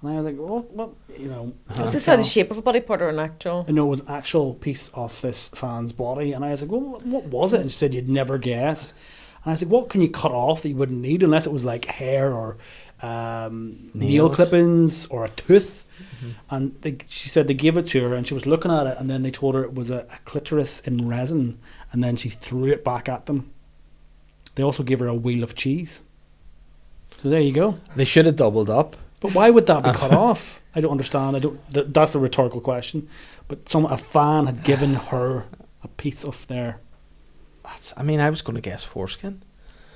And I was like, what, you know. Is this how the shape of a body part or an actual? No, it was an actual piece of this fan's body. And I was like, well, what was it? And she said, you'd never guess. And I was like, what can you cut off that you wouldn't need, unless it was like hair or nail clippings or a tooth? Mm-hmm. And she said they gave it to her, and she was looking at it, and then they told her it was a clitoris in resin, and then she threw it back at them. They also gave her a wheel of cheese. So there you go. They should have doubled up. But why would that be cut off? I don't understand. That's a rhetorical question. But a fan had given her a piece of their. I mean, I was going to guess foreskin.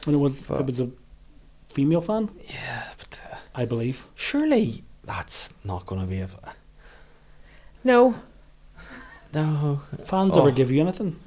And it was a female fan. Yeah, but I believe. Surely that's not going to be a. No. No. Fans ever give you anything?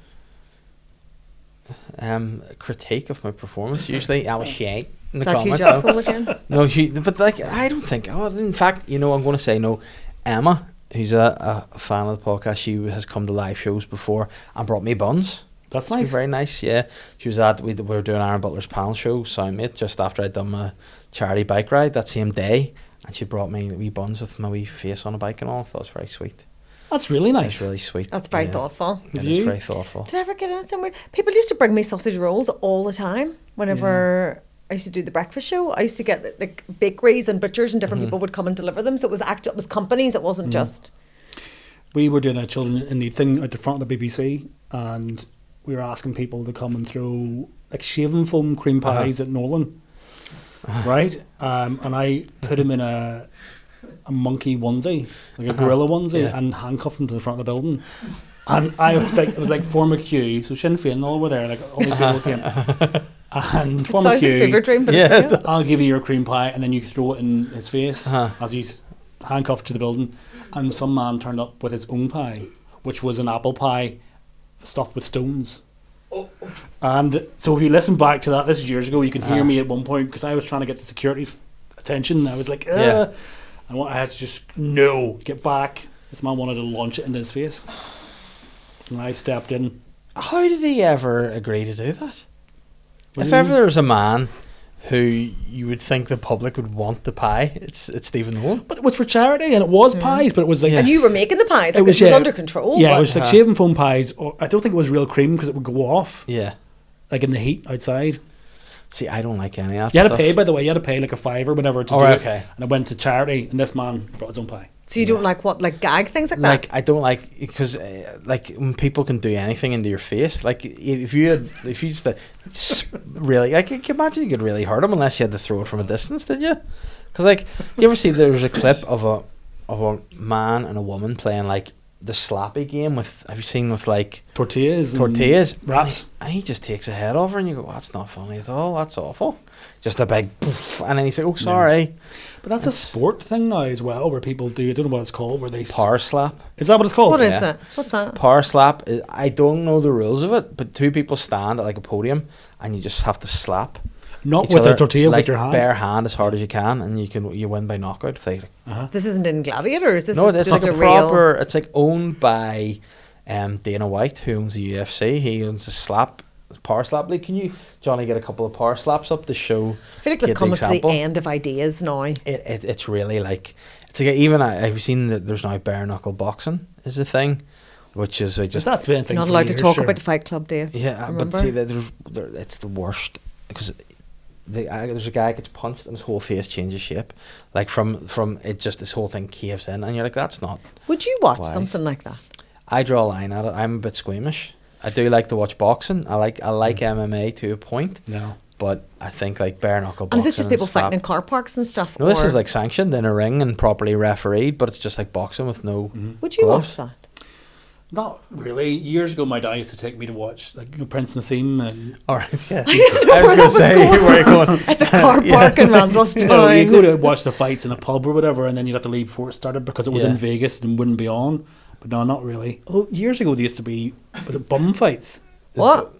Critique of my performance usually. I was shite. In the Is that Hugh comments, Jackson again? No, but like, I don't think. Oh, in fact, you know, I'm going to say no. Emma, who's a fan of the podcast, she has come to live shows before and brought me buns. That's nice. Very nice, yeah. She was we were doing Aaron Butler's panel show, Soundmate, just after I'd done my charity bike ride that same day, and she brought me wee buns with my wee face on a bike and all. I thought it was very sweet. That's really nice. It's really sweet. That's very thoughtful. It is very thoughtful. Did I ever get anything weird? People used to bring me sausage rolls all the time whenever I used to do the breakfast show. I used to get like bakeries and butchers and different people would come and deliver them. So it was companies. It wasn't just. We were doing a Children in Need thing at the front of the BBC, and we were asking people to come and throw like shaving foam cream pies at Nolan, right? And I put him in a monkey onesie, like a gorilla onesie, and handcuffed him to the front of the building. And I was like, it was like Form McHugh, so Sinn Féin and all were there, like all these people came. And Form Sounds like a fever dream, but it's real. I'll give you your cream pie, and then you throw it in his face as he's handcuffed to the building. And some man turned up with his own pie, which was an apple pie stuffed with stones. And so if you listen back to that, this is years ago, you can hear me at one point, because I was trying to get the security's attention. I was like, and I had to just, get back. This man wanted to launch it into his face. And I stepped in. How did he ever agree to do that? If ever there was a man who you would think the public would want the pie, it's Stephen Nolan. But it was for charity, and it was pies, but it was like... And you were making the pies. Like, it was under control. Yeah, it was like shaving foam pies. I don't think it was real cream, because it would go off. Yeah. Like in the heat outside. See, I don't like any of that You had stuff. to pay, by the way. You had to pay like a $5 or whatever to do it. And it went to charity, and this man brought his own pie. So you don't like what, like gag things like that? Like, I don't like, because like when people can do anything into your face, like if you just really, like, can you imagine you could really hurt him unless you had to throw it from a distance, did you? Because like, you ever see there was a clip of a man and a woman playing like the slappy game with, have you seen, with like tortillas wraps, and he just takes a head over, and you go, well, that's not funny at all, that's awful. Just a big poof, and then he's like, oh, sorry. But that's a sport thing now as well, where people do, I don't know what it's called, where they... Power slap. Is that what it's called? What is it? What's that? Power slap. I don't know the rules of it, but two people stand at like a podium, and you just have to slap. Not with a tortilla, like with your hand? Bare hand as hard as you can, and you win by knockout. If they, This isn't in Gladiators. This no, is it's just like a proper. It's like owned by Dana White, who owns the UFC. He owns the power slap league. Can you, Johnny, get a couple of power slaps up to show? I feel like we've come to the end of ideas now. It's really like, it's like, even I've seen that there's now bare knuckle boxing is a thing, which is just that's been a thing. Not allowed to talk about the Fight Club, Dave. Yeah, but see, it's the worst, because there's a guy who gets punched and his whole face changes shape, like from it, just this whole thing caves in, and you're like, that's not. Would you watch wise. something like that? I draw a line at it. I'm a bit squeamish. I do like to watch boxing. I like MMA to a point. No. But I think like bare knuckle boxing. And is this just people fighting in car parks and stuff? No, this is like sanctioned in a ring and properly refereed, but it's just like boxing with no. Would you gloves. watch that? Not really. Years ago, my dad used to take me to watch, like, Prince Nassim and... All right, yeah. I was going to say, where are you going? It's a car park in Randallstown. You go to watch the fights in a pub or whatever, and then you'd have to leave before it started because it was in Vegas and wouldn't be on. But no, not really. Although years ago, there used to be, was it bum fights? What?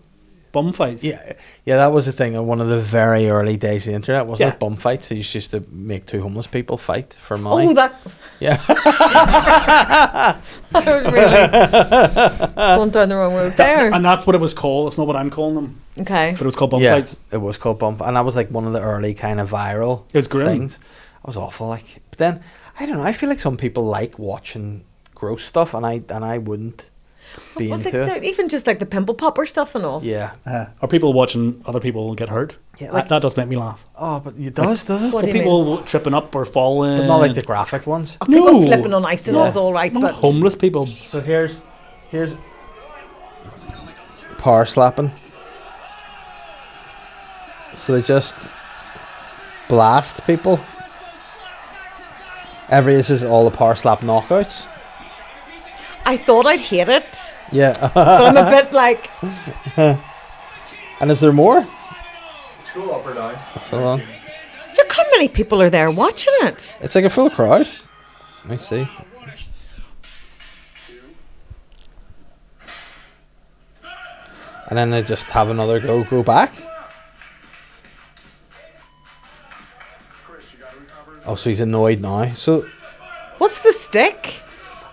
Bum fights. Yeah, that was the thing. One of the very early days of the internet, wasn't it? Bum fights. They used to make two homeless people fight for money. Oh, that... Yeah. I was really going down the wrong road there. And that's what it was called. It's not what I'm calling them. Okay. But it was called bum fights. It was called bum, and that was like one of the early kind of viral things. It was awful. Like, but then I don't know. I feel like some people like watching gross stuff, and I wouldn't be into it. Even just like the pimple popper stuff and all. Yeah. Are people watching other people get hurt? Yeah, like, that does make me laugh. Oh, but it does it? What do you people tripping up or falling. But not like the graphic ones. Oh, people slipping on ice and all's all right, but homeless people. So here's power slapping. So they just blast people. This is all the power slap knockouts. I thought I'd hate it. Yeah. But I'm a bit like... And is there more? Scroll up or down. Hold on. Look how many people are there watching it. It's like a full crowd. Let me see. And then they just have another go back. Oh, so he's annoyed now. So what's the stick?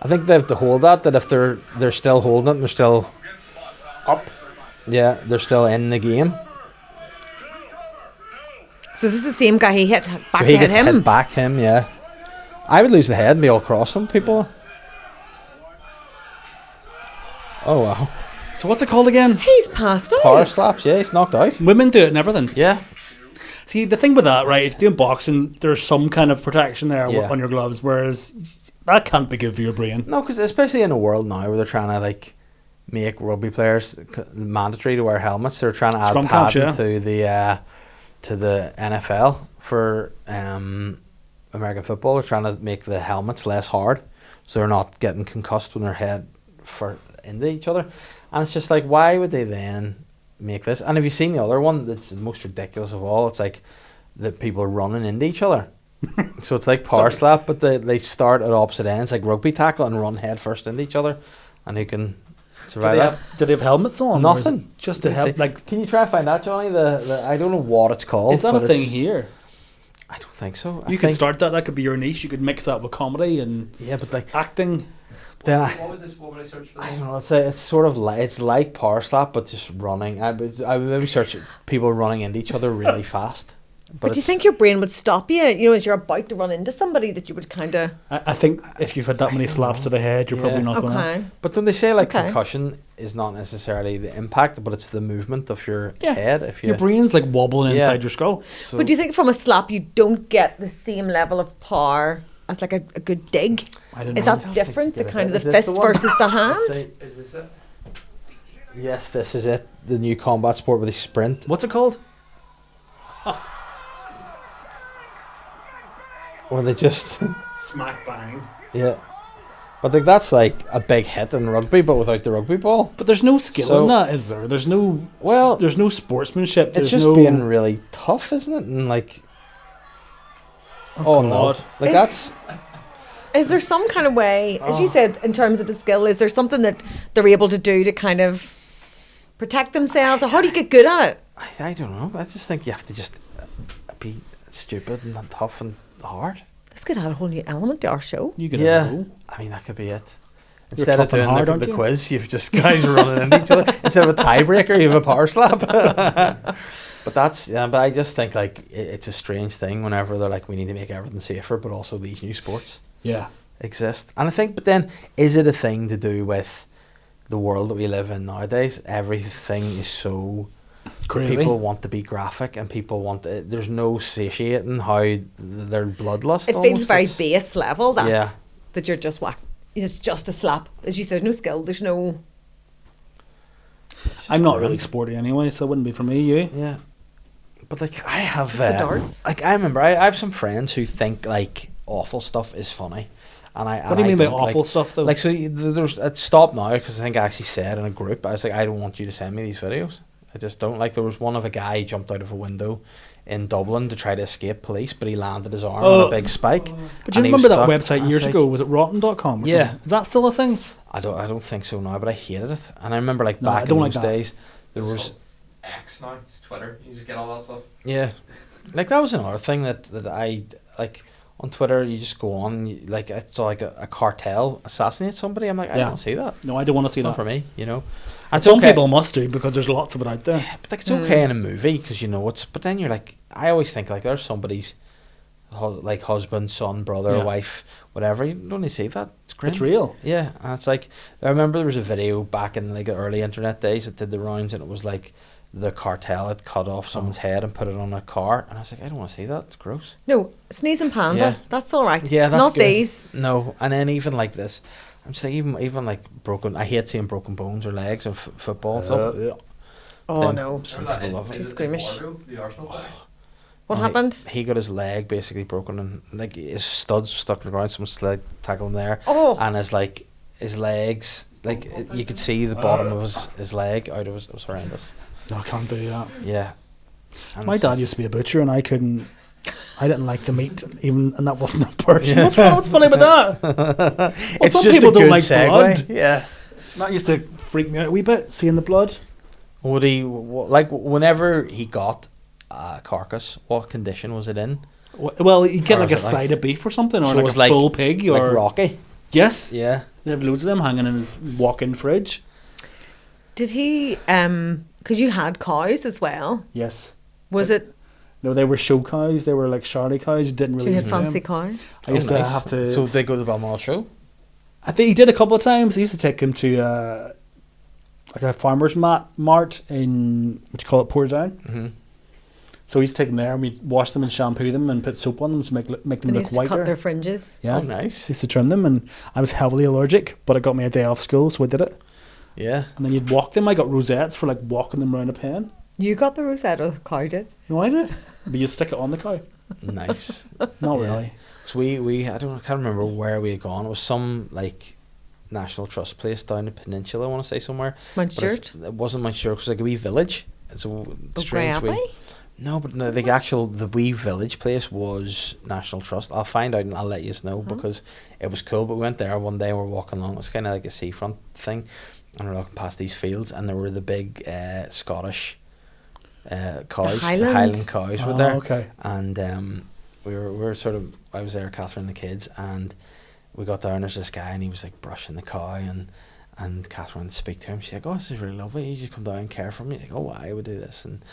I think they have to hold that if they're still holding it, they're still up. Yeah, they're still in the game. So is this the same guy he hit back so he to gets hit him? Hit back him, yeah. I would lose the head and be all cross from people. Oh wow. So what's it called again? He's passed out. Power slaps, yeah, he's knocked out. Women do it and everything. Yeah. See, the thing with that, right, if you're doing boxing, there's some kind of protection there on your gloves, whereas that can't be good for your brain. No, because especially in a world now where they're trying to like make rugby players mandatory to wear helmets, they're trying to add padding to the NFL for American football. They're trying to make the helmets less hard, so they're not getting concussed when they're head into each other. And it's just like, why would they then make this? And have you seen the other one that's the most ridiculous of all? It's like the people running into each other. So it's like power slap, but they start at opposite ends, like rugby tackle, and run head first into each other, and who can survive that. Do they have helmets on? or is it Nothing. just to Let's help. see. Like, Can you try and find that, Johnny? The I don't know what it's called. is that but a thing it's- here? I don't think so. You could start that. That could be your niche. You could mix that with comedy and Yeah, but like acting. then What would I search for? I don't know. It's sort of like it's like power slap, but just running. I would maybe search people running into each other really fast. But do you it's- think your brain would stop you, as you're about to run into somebody, that you would kind of... I think if you've had that many slaps to the head, you're probably Yeah. not going to. Okay. But don't they say like Okay. concussion is not necessarily the impact, but it's the movement of your Yeah. head? If you Your brain's like wobbling Yeah. inside your skull. so, But do you think from a slap you don't get the same level of power as like a good dig? I don't know. Is that different? The get it. kind of Is the this fist the one? versus the Let's hand? see. Is this it? Yes, this is it. The new combat sport where they sprint. What's it called? Where they just Smack bang. yeah. But like that's like a big hit in rugby, but without the rugby ball. But there's no skill So- in that, is there? There's no. Well, there's no sportsmanship. It's There's just no, being really tough, isn't it? And like, oh no, God. like Is- that's Is there some kind of way, as you Oh. said, in terms of the skill, is there something that they're able to do to kind of protect themselves? Or how do you get good at it? I don't know. I just think you have to just be stupid and tough and hard. This could add a whole new element to our show. You could Yeah, have a go. I mean that could be it. Instead of tough and doing hard, the aren't you? quiz, you've just guys running into each other. Instead of a tiebreaker, you have a power slap. But that's But I just think like it's a strange thing whenever they're like we need to make everything safer, but also these new sports Yeah. exist. And I think, but then is it a thing to do with the world that we live in nowadays? Everything is so Crazy. people want to be graphic, and people want there's no satiating how their bloodlust. It feels almost. very It's- base level that Yeah. that you're just whack. It's just a slap. As you said, there's no skill. There's no... it's just I'm not grim. really sporty anyway, so it wouldn't be for me. You? Yeah, but like I have Just the darts. like I remember I have some friends who think like awful stuff is funny, and I What do you mean by awful like, stuff though? Like so, there's it stopped now because I think I actually said in a group I was like I don't want you to send me these videos. I just don't like. There was one of a guy who jumped out of a window in Dublin to try to escape police, but he landed his arm on a big spike. But you and he was remember that stuck. website I was years like, ago? Was it rotten.com? Or Yeah. something? Is that still a thing? I don't think so now, but I hated it. And I remember like No, I back don't in like those that. days, there was X now. It's Twitter. You just get all that stuff. yeah, like that was another thing that I like on Twitter. You just go on, and like I saw like a cartel assassinate somebody. I'm like I Yeah. don't want to see that. No, I don't want to see It's not that. for me, you know. And Some people must do because there's lots of it out there. but like it's okay in a movie because you know it's. But then you're like, I always think like there's somebody's like husband, son, brother, Yeah. wife, whatever. You don't need to see that. It's grim. It's real. Yeah, and it's like I remember there was a video back in like the early internet days that did the rounds, and it was like the cartel had cut off someone's head and put it on a car, and I was like, I don't want to see that. It's gross. No, sneezing panda. Yeah. That's all right. Yeah, that's Not good. these. No, and then even like this, I'm just like even like broken. I hate seeing broken bones or legs in football. So, Oh then no. some Remember that people love in it. Too squeamish. Wardo, the Arsenal player? What And happened? He got his leg basically broken, and like his studs stuck in the ground. Someone's like tackled him there, Oh. and his legs, like you could see the bottom of his leg out of it was horrendous. No, I can't do that. Yeah. And My it's dad like- used to be a butcher, and I didn't like the meat, even, and that wasn't a person. What's funny about that? It's some just people a don't good like segue. blood. Yeah. That used to freak me out a wee bit, seeing the blood. Would he like whenever he got a carcass? What condition was it in? Well, you get Or like a is it like- side of beef or something, or So it like was a like- full pig, or Like Rocky. yes, Yeah. they have loads of them hanging in his walk-in fridge. Did he? Because you had cows as well. Yes, Was it? no, they were show cows. They were like Charlie cows. You didn't So really you had eat them. fancy cows. I used Oh, to nice. have to. So they go to the Balmoral show. I think he did a couple of times. I used to take him to like a farmer's mart in what do you call it, Portadown. Mm-hmm. So we used to take them there, and we wash them and shampoo them and put soap on them to make them They look used to whiter. cut their fringes. Yeah, Oh, nice. used to trim them, and I was heavily allergic, but it got me a day off school, so I did it. Yeah. And then you'd walk them. I got rosettes for like walking them around a pen. You got the rosette, or the cow did? No, I did. But you stick it on the cow. Nice. Not Yeah. really. So we I can't remember where we had gone. It was some like National Trust place down the peninsula. I want to say somewhere. But Munchurch? it wasn't Munchurch. It was like a wee village. It's a strange Grey wee. Abbey? No, but no, the wee village place was National Trust. I'll find out and I'll let you know because it was cool. But we went there one day. We were walking along. It was kind of like a seafront thing, and we're walking past these fields, and there were the big Scottish cows, the Highland? Highland cows were there. Okay. And we were sort of, I was there, Catherine and the kids, and we got there, and there's this guy, and he was like brushing the cow, and Catherine wanted to speak to him. She's like, "Oh, this is really lovely. You just come down and care for me." He's like, "Oh, I would do this and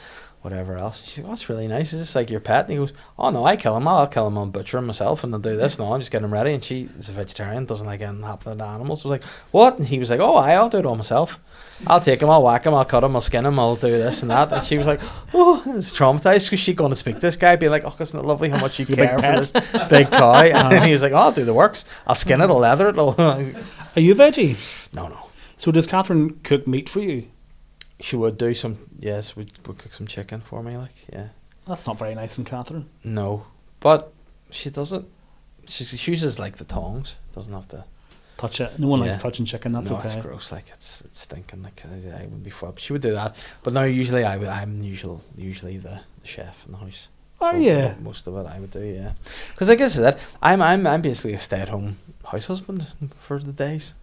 whatever else." She's like, "Oh, it's really nice. Is this like your pet?" And he goes, "Oh no, I kill him. I'll kill him and butcher him myself, and I'll do this. No, I'm just getting him ready." And she is a vegetarian, doesn't like anything happening to animals. I was like, "What?" And he was like, "Oh, I'll do it all myself. I'll take him, I'll whack him, I'll cut him, I'll skin him, I'll do this and that." And she was like, "Oh," I was traumatized because she's going to speak to this guy, being like, "Oh, isn't it lovely how much you Your care big for this big cow?" And then he was like, "Oh, I'll do the works. I'll skin it, I'll leather it." Are you a veggie? No. So does Catherine cook meat for you? She would do some, yes, would cook some chicken for me, like, yeah. That's not very nice in Catherine. No, but she doesn't. She uses like the tongs. Doesn't have to Touch it. No one Yeah. likes touching chicken. That's no, okay. it's gross. Like it's stinking. Like I wouldn't be for it. But she would do that. But no, usually I'm usually the chef in the house. Are you? Most of it I would do, yeah. Because like I said, I'm basically a stay-at-home house husband for the days.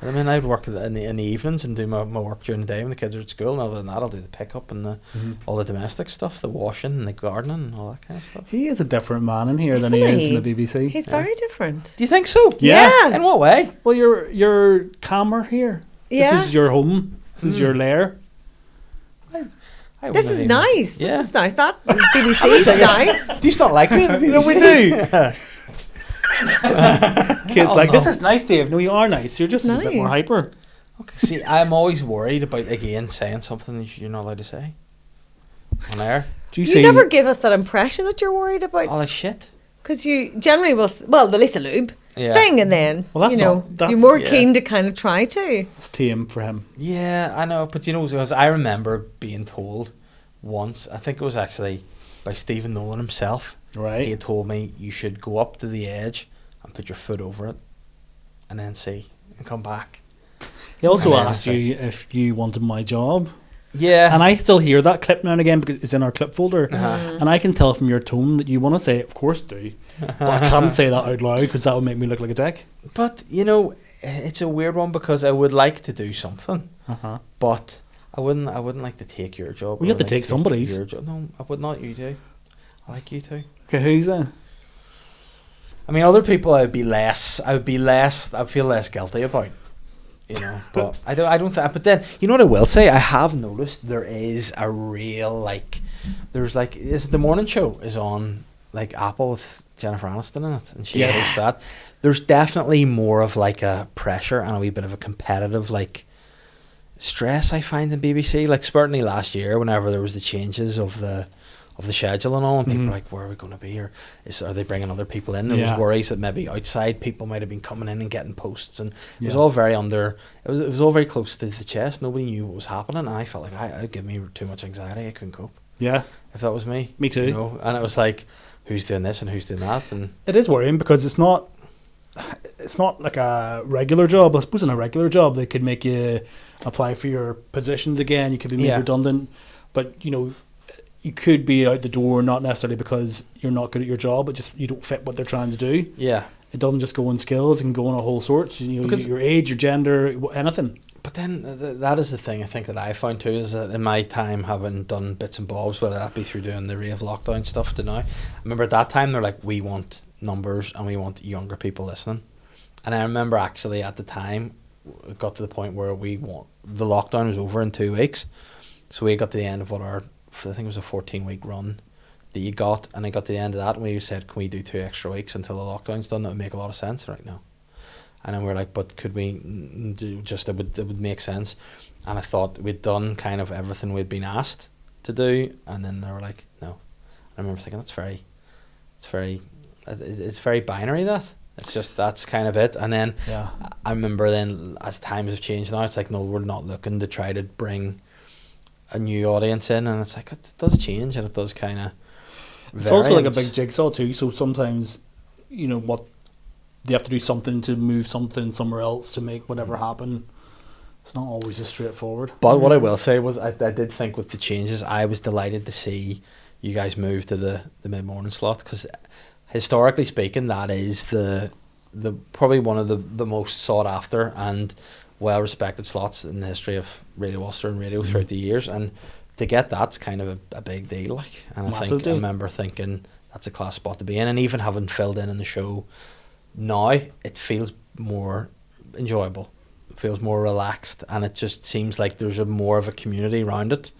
I mean, I'd work in the evenings and do my work during the day when the kids are at school. And other than that, I'll do the pickup and all the domestic stuff, the washing and the gardening and all that kind of stuff. He is a different man in here than he Isn't is he? in the BBC. He's very different. Do you think so? Yeah. In what way? Well, you're calmer here. Yeah. This is your home. This is your lair. I This wouldn't is even- nice. Yeah. This is nice. That BBC is nice. Do you not like me? No, we do. Kids like, this is nice, Dave. No, you are nice. You're just a bit more nice. hyper. Okay. See, I'm always worried about again saying something you're not allowed to say on air. Do you You say never give us that impression that you're worried about, All that shit. because you generally will. Well, the Lisa Lube Yeah. thing, and then Well, that's you know not- that's- you're more yeah. keen to kind of try to. it's tame for him? Yeah, I know, but you know, because I remember being told once, I think it was actually by Stephen Nolan himself. Right. He had told me you should go up to the edge and put your foot over it, and then see and come back. He also And then asked it's you if you wanted my job. Yeah, And I still hear that clip now and again because it's in our clip folder. And I can tell from your tone that you want to say, of course do. But I can't say that out loud because that would make me look like a dick. but you know, it's a weird one because I would like to do something, but I wouldn't like to take your job. Well, you I have to would like take somebody's. Your job. No, I would not. You do. I like you too. Okay, who's that? I mean, other people I'd feel less guilty about, you know, but I don't think, but then, you know what I will say? I have noticed there is a real, is the morning show is on, like, Apple with Jennifer Aniston in it, and she Yes. hosts that. There's definitely more of, like, a pressure and a wee bit of a competitive, like, stress I find in BBC. Like, certainly last year, whenever there was the changes of the schedule and all, and people were like, where are we going to be, or are they bringing other people in? There was worries that maybe outside people might have been coming in and getting posts, and it was all very it was all very close to the chest. Nobody knew what was happening, and I felt like it'd give me too much anxiety. I couldn't cope Yeah. if that was me. Me too. You know? And it was like, who's doing this and who's doing that, and It is worrying because it's not like a regular job. I suppose in a regular job they could make you apply for your positions again. You could be made redundant, but you know, you could be out the door not necessarily because you're not good at your job, but just you don't fit what they're trying to do. yeah. It doesn't just go on skills; it can go on a whole sorts. You know, Because- your age, your gender, anything. But then that is the thing I think that I found too, is that in my time having done bits and bobs, whether that be through doing the rave lockdown stuff to now, I remember at that time they're like, we want numbers and we want younger people listening. And I remember actually at the time it got to the point where the lockdown was over in 2 weeks, so we got to the end of I think it was a 14-week run that you got, and I got to the end of that and we said, can we do 2 extra weeks until the lockdown's done? That would make a lot of sense right now. And then we're like, but could we do it would make sense. And I thought we'd done kind of everything we'd been asked to do, and then they were like, no. I remember thinking it's very binary, that. It's just, that's kind of it. And then I remember then as times have changed now, it's like, no, we're not looking to try to bring a new audience in, and it's like, it does change and it does kind of It's also like a big jigsaw too. So sometimes, you know, what they have to do something to move something somewhere else to make whatever happen. It's not always just straightforward. But what I will say was I did think with the changes, I was delighted to see you guys move to the mid-morning slot, because historically speaking, that is the probably one of the most sought after and well respected slots in the history of Radio Ulster and radio throughout the years, and to get that's kind of a big deal, like. And Massive I deal. remember thinking that's a class spot to be in, and even having filled in the show now, it feels more enjoyable, it feels more relaxed, and it just seems like there's more of a community around it,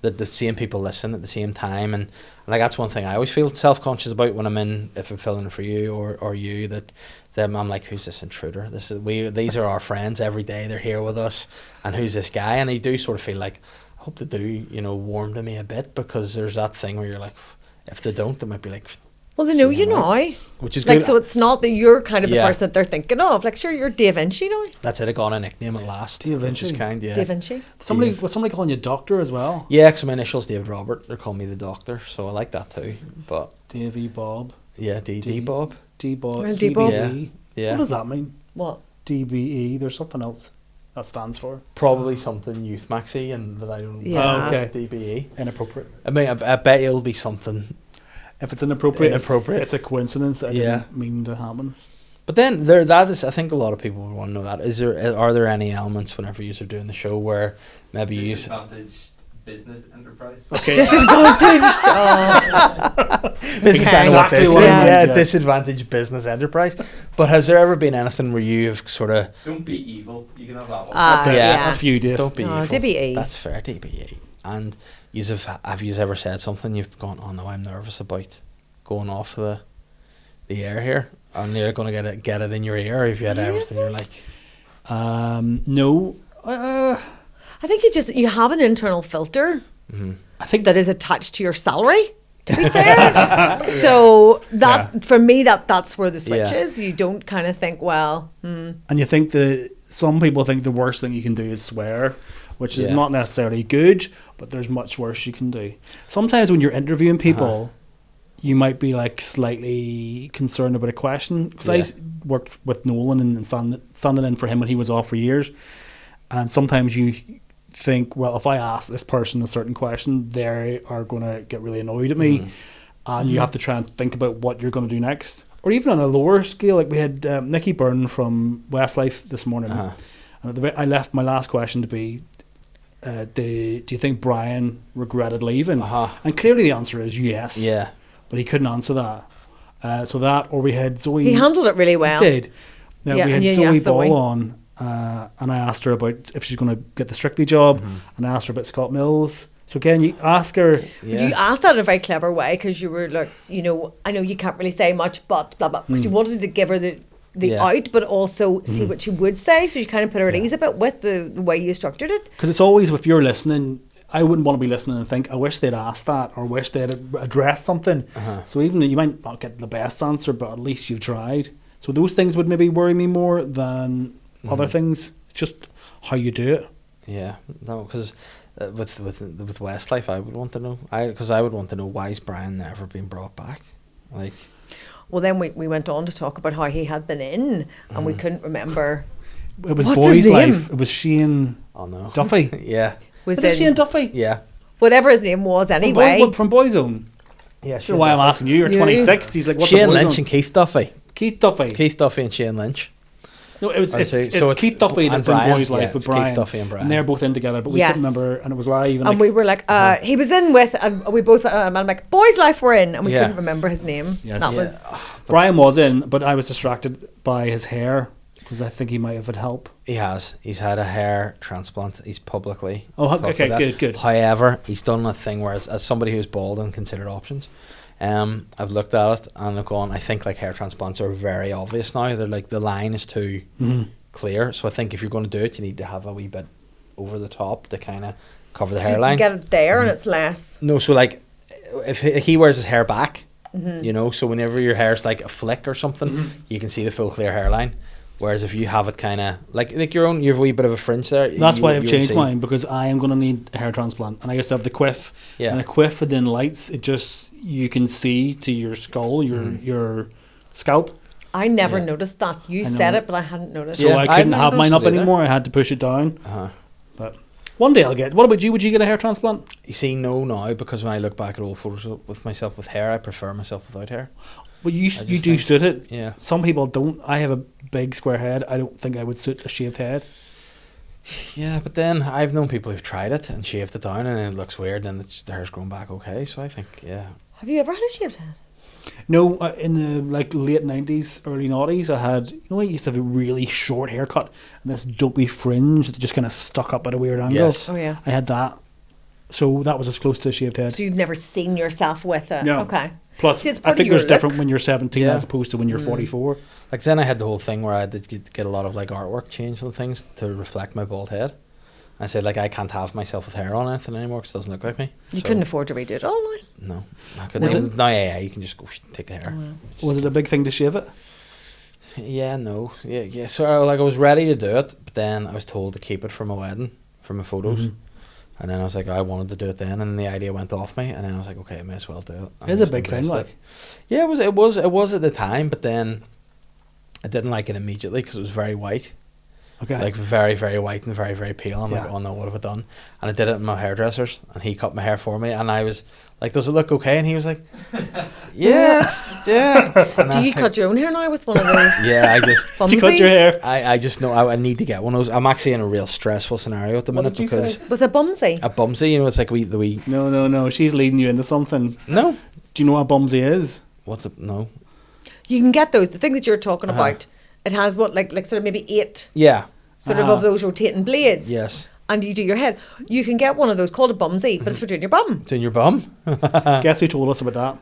that the same people listen at the same time, and like that's one thing I always feel self-conscious about when I'm in, if I'm filling it for you or you, that them I'm like, who's this intruder? These are our friends every day, they're here with us, and who's this guy? And I do sort of feel like I hope they do, warm to me a bit, because there's that thing where you're like, if they don't, they might be like, Well, they know see you them out. now. Which is Like, good. so it's not that you're kind of the Yeah. person that they're thinking of. Like, sure, you're Da Vinci now. That's it, I got a nickname at last. Da Which is Vinci. kind, yeah. Da Vinci. Was somebody calling you doctor as well? Yeah, because my initials David Robert. They're calling me the doctor, so I like that too. But Davy Bob. yeah, D Bob. D Bob. Well, D-Bob. DBE. Yeah. What does that mean? What? DBE. There's something else that stands for. Probably something Youth Maxi, and that I don't know. Yeah. Oh, okay. DBE. Inappropriate. I mean, I bet it'll be something. If it's inappropriate, Inappropriate. It's a coincidence that Yeah. didn't mean to happen. But then that is, I think a lot of people would want to know that. Are there any elements whenever you are doing the show where maybe you Disadvantage business enterprise. Okay. Disadvantage. Oh. this is kind of what Exactly this is, what I meant, yeah, yeah. disadvantaged business enterprise. But has there ever been anything where you have sort of Don't be evil. You can have that one. Ah, That's it. yeah. That's for you, Dave. don't be Oh, evil? DBE. That's fair, DBE. And have you ever said something you've gone, oh no, I'm nervous about going off the air here, and you're going to get it in your ear, or if you had everything, you're like, No. I think you have an internal filter I think that is attached to your salary. To be fair, so that for me that's where the switch Yeah. is. You don't kind of think, well, And you think some people think the worst thing you can do is swear, which is Yeah. not necessarily good, but there's much worse you can do. Sometimes when you're interviewing people, you might be like slightly concerned about a question. Because Yeah. I worked with Nolan and standing in for him when he was off for years. And sometimes you think, well, if I ask this person a certain question, they are going to get really annoyed at me. And you have to try and think about what you're going to do next. Or even on a lower scale, like we had Nikki Byrne from Westlife this morning. And I left my last question to be, do you think Brian regretted leaving? And clearly the answer is yes. yeah, But he couldn't answer that. So that, or we had Zoe. he handled it really well. He did. Now, Yeah, we and had you Zoe asked Zoe. Ball on, and I asked her about if she's going to get the Strictly job, and I asked her about Scott Mills. So again, you ask her. But you asked that in a very clever way because you were like, I know you can't really say much, but blah blah. Because you wanted to give her the Yeah. out, but also see what she would say. So you kind of put her at ease a bit with the way you structured it. Because it's always, if you're listening, I wouldn't want to be listening and think, I wish they'd asked that, or wish they'd addressed something. So even you might not get the best answer, but at least you've tried. So those things would maybe worry me more than other things. It's just how you do it. yeah. No, because with Westlife, I would want to know. I would want to know, why is Brian never been brought back? Like, Well, then we went on to talk about how he had been in, and we couldn't remember. It was What's Boys his name? Life. It was Shane oh no, Duffy. yeah, Was Is it in Shane Duffy? yeah, whatever his name was anyway. From Boyzone. yeah. I don't know why I'm asking you. You're You. 26. He's like, what's Shane a Lynch Boyzone? and Keith Duffy. Keith Duffy. Keith Duffy and Shane Lynch. No, it's it's Keith Duffy and that's Brian. in Boys Life Yeah, with it's Keith Brian. Duffy and Brian. they're both in together, but we Yes. couldn't remember, and it was live. And we were like, he was in with, and we both went, and I'm like, Boys Life we're in, and we Yeah. couldn't remember his name. Yes. That Yeah. was, Brian was in, but I was distracted by his hair because I think he might have had help. He's had a hair transplant. He's publicly. Oh, talked okay, about that. good. However, he's done a thing where, as somebody who's bald and considered options, I've looked at it and I've gone, I think like hair transplants are very obvious now. They're like, the line is too clear. So I think if you're going to do it, you need to have a wee bit over the top to kind of cover the so you can hairline. get it there, and it's less. No, so like, if he wears his hair back, so whenever your hair's like a flick or something, you can see the full clear hairline. Whereas if you have it kind of like your own, you have a wee bit of a fringe there. That's why I've you'll changed see. mine, because I am going to need a hair transplant, and I used to have the quiff. Yeah. And a quiff within lights, it just, you can see to your skull, your scalp. I never Yeah. noticed that. You I said know. it, but I hadn't noticed. So Yeah, I I've couldn't never have mine noticed up it either. anymore. I had to push it down. Uh-huh. But one day I'll get. What about you? Would you get a hair transplant? You see, no, now, because when I look back at old photos with myself with hair, I prefer myself without hair. Well, you just do think- suit it. Yeah. Some people don't. I have a big square head. I don't think I would suit a shaved head. Yeah, but then I've known people who've tried it and shaved it down, and then it looks weird, and the hair's grown back okay. So I think, yeah. Have you ever had a shaved head? No, in the like late 90s, early 90s, I had, I used to have a really short haircut and this dopey fringe that just kind of stuck up at a weird angle. Yes. Oh yeah. I had that. So that was as close to a shaved head. So you've never seen yourself with it? No. Okay. Plus, See, it's I part of think your there's different look. when you're 17 Yeah. as opposed to when you're 44. Like then I had the whole thing where I did get a lot of like artwork changed and things to reflect my bald head. I said like I can't have myself with hair on anything anymore because it doesn't look like me. You So, couldn't afford to redo it all now. No, I Was couldn't. it? No, yeah, you can just go take the hair. Was it a big thing to shave it? Yeah, no, yeah. So I was ready to do it, but then I was told to keep it for my wedding, for my photos. Mhm. And then I was like, I wanted to do it then, and the idea went off me. And then I was like, okay, I may as well do it. And It's I a just big thing, embraced like. it. Yeah, it was at the time, but then I didn't like it immediately because it was very white, Okay. like very, very white and very, very pale. I'm like, Yeah. oh no, what have I done? And I did it in my hairdresser's, and he cut my hair for me, and I was like, does it look okay? And he was like, yes, yeah. And Do I you was cut like, your own hair now with one of those? Yeah, I just. Did you cut your bumsies? hair? I just know I need to get one of those. I'm actually in a real stressful scenario at the What minute did you because say? Was it bumsy? a bumsy, it's like the wee. No. She's leading you into something. No, Do you know what a bumsy is? what's it? No, You can get those. The thing that you're talking Uh-huh. about, it has what like sort of maybe 8 yeah, sort of those rotating blades. yes. And you do your head. You can get one of those called a bumsy, but it's for doing your bum. Doing your bum? Guess who told us about that?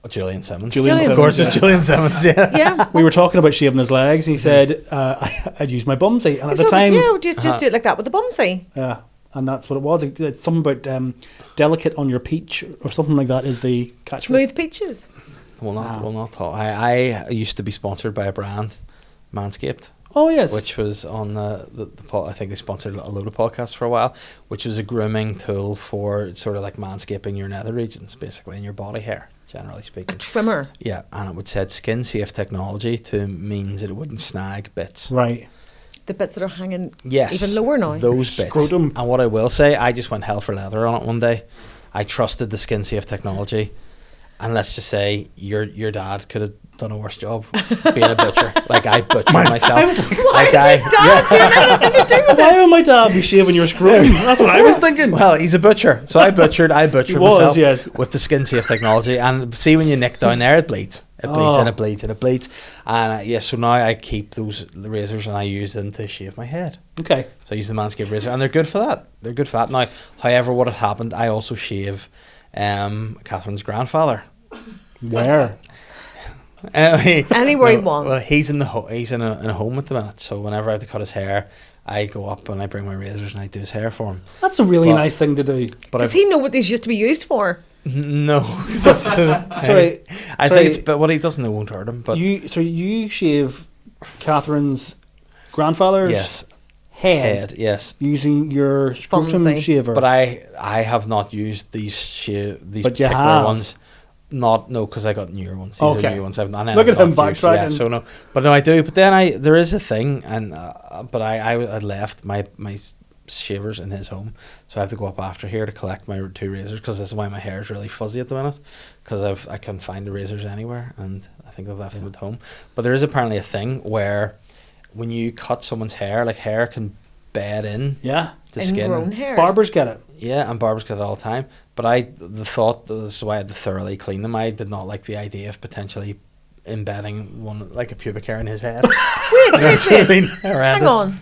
Oh, Julian Simmons. Julian Of course, Simmons, it's Julian Simmons. Yeah. Yeah. We were talking about shaving his legs, and he said, I'd use my bumsy. And at the So, time, yeah, just do it like that with the bumsy. yeah, and that's what it was. It's something about delicate on your peach or something like that is the catchphrase. Smooth peaches. We'll not talk. I used to be sponsored by a brand, Manscaped, Oh, yes. which was on the pod. I think they sponsored a load of podcasts for a while, which was a grooming tool for sort of like manscaping your nether regions, basically, and your body hair, generally A speaking. trimmer. Yeah, and it would said skin safe technology to means that it wouldn't snag bits. Right. The bits that are hanging Yes, even lower now. those bits. Scrotum. And what I will say, I just went hell for leather on it one day. I trusted the skin safe technology, and let's just say your dad could have done a worse job being a butcher. Like I butchered myself. Why does his dad do anything to do with Why it? would my dad be shaving your scrotum? That's what I was thinking. Well, he's a butcher, so I butchered was, myself yes. with the skin safe technology. And see, when you nick down there, it bleeds. It bleeds Oh. and it bleeds and it bleeds. And yeah, so now I keep those razors and I use them to shave my head. Okay. So I use the Manscaped razor, and they're good for that. They're good for that. Now, however, what had happened, I also shave Catherine's grandfather. Where? Anywhere he wants. Well, he's in a home at the minute. So whenever I have to cut his hair, I go up and I bring my razors and I do his hair for him. That's a really But- nice thing to do. But Does he know what these used to be used for? no, Sorry. I sorry. think but what he doesn't know won't hurt him. But You shave Catherine's grandfather's yes, head yes. using your scrotum Bumsy. shaver. But I have not used these But you particular have. ones. No, because I got newer ones. These Okay. are new ones. I've not. Look at him not used, yeah, backtracking. so no, but no, I do. But then there is a thing, and but I left my shavers in his home, so I have to go up after here to collect my 2 razors because this is why my hair is really fuzzy at the minute because I can't find the razors anywhere, and I think I've left them at home. But there is apparently a thing where when you cut someone's hair, like hair can bed in yeah. the skin. Ingrown hairs. Barbers get it. Yeah, and barbers get it all the time. But the thought, this is why I had to thoroughly clean them. I did not like the idea of potentially embedding one, like a pubic hair in his head. Wait. Hang Horrendous. on.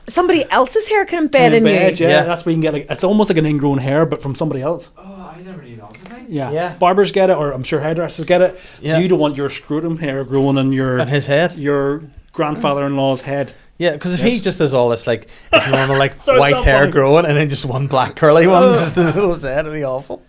Somebody else's hair can embed in Embed, you. yeah, Yeah. that's where you can get like it's almost like an ingrown hair, but from somebody else. Oh, I never knew that was a thing. Yeah. Yeah. Barbers get it, or I'm sure hairdressers get it. Yeah. So you don't want your scrotum hair growing on your In his head. your grandfather-in-law's head. Yeah, because if he Yes. just does all this, like, his normal, like, Sorry, white not hair funny. growing and then just one black curly one just in the middle of his head, it'd be awful.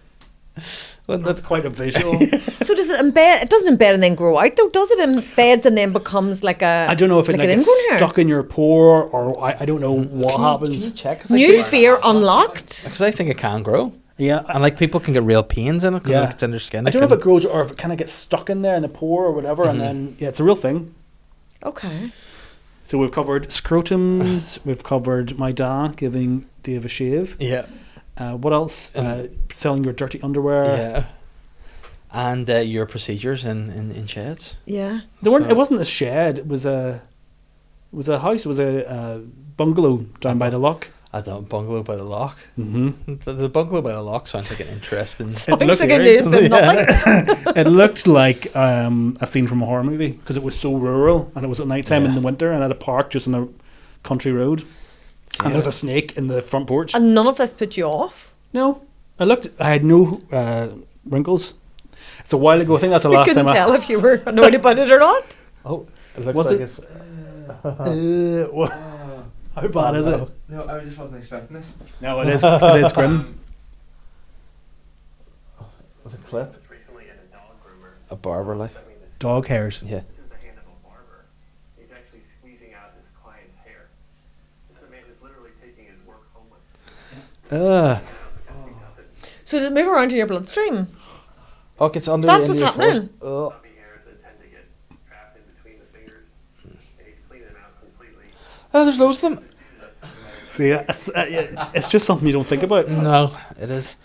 Wouldn't That's it? quite a visual. So does it embed? It doesn't embed and then grow out though, does it? Embeds and then becomes like a. I don't know if it like like an gets ingrown hair. stuck in your pore, or I don't know what happens. Check. New fear unlocked. Because I think it can grow. Yeah. And, like, people can get real pains in it because Yeah. it's in their skin. I don't know if it grows or if it kind of gets stuck in there in the pore or whatever, and then yeah, it's a real thing. Okay. So we've covered scrotums, we've covered my dad giving Dave a shave. Yeah. What else? Selling your dirty underwear. Yeah. And your procedures in sheds. Yeah. They weren't. So- It wasn't a shed. It was a. It was a house. It was a bungalow down by the loch. I don't bungalow by the loch. Mm-hmm. The bungalow by the loch sounds like an interesting. Sounds looked like a news to nothing. It looked like a scene from a horror movie because it was so rural and it was at night time in the winter and at a park just on a country road. Yeah. And there's a snake in the front porch. And none of this put you off? No, I had no wrinkles. It's a while ago. I think that's the You last couldn't time. tell if you were annoyed about it or not. Oh, it looks Was like it? it's. How bad is it? No, I just wasn't expecting this. No, it is. It is grim. With a clip. was recently in a dog groomer. A barber, like. Showing me this. Dog hairs. Yeah. This is the hand of a barber. He's actually squeezing out his client's hair. This is a man who's literally taking his work home with him. Uh, Because he does it. So does it move around in your bloodstream? oh, it's under. That's the what's end of your happening. force. Oh. Stubby hairs that tend to get trapped in between the fingers. And he's cleaning them out completely. Oh, there's loads of them. This, See, it's just something you don't think about. No, it is.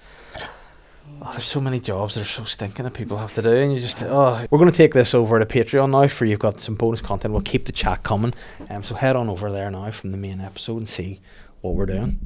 Oh, there's so many jobs that are so stinking that people have to do, and you just we're going to take this over to Patreon now. For you've got some bonus content. We'll keep the chat coming, so head on over there now from the main episode and see what we're doing.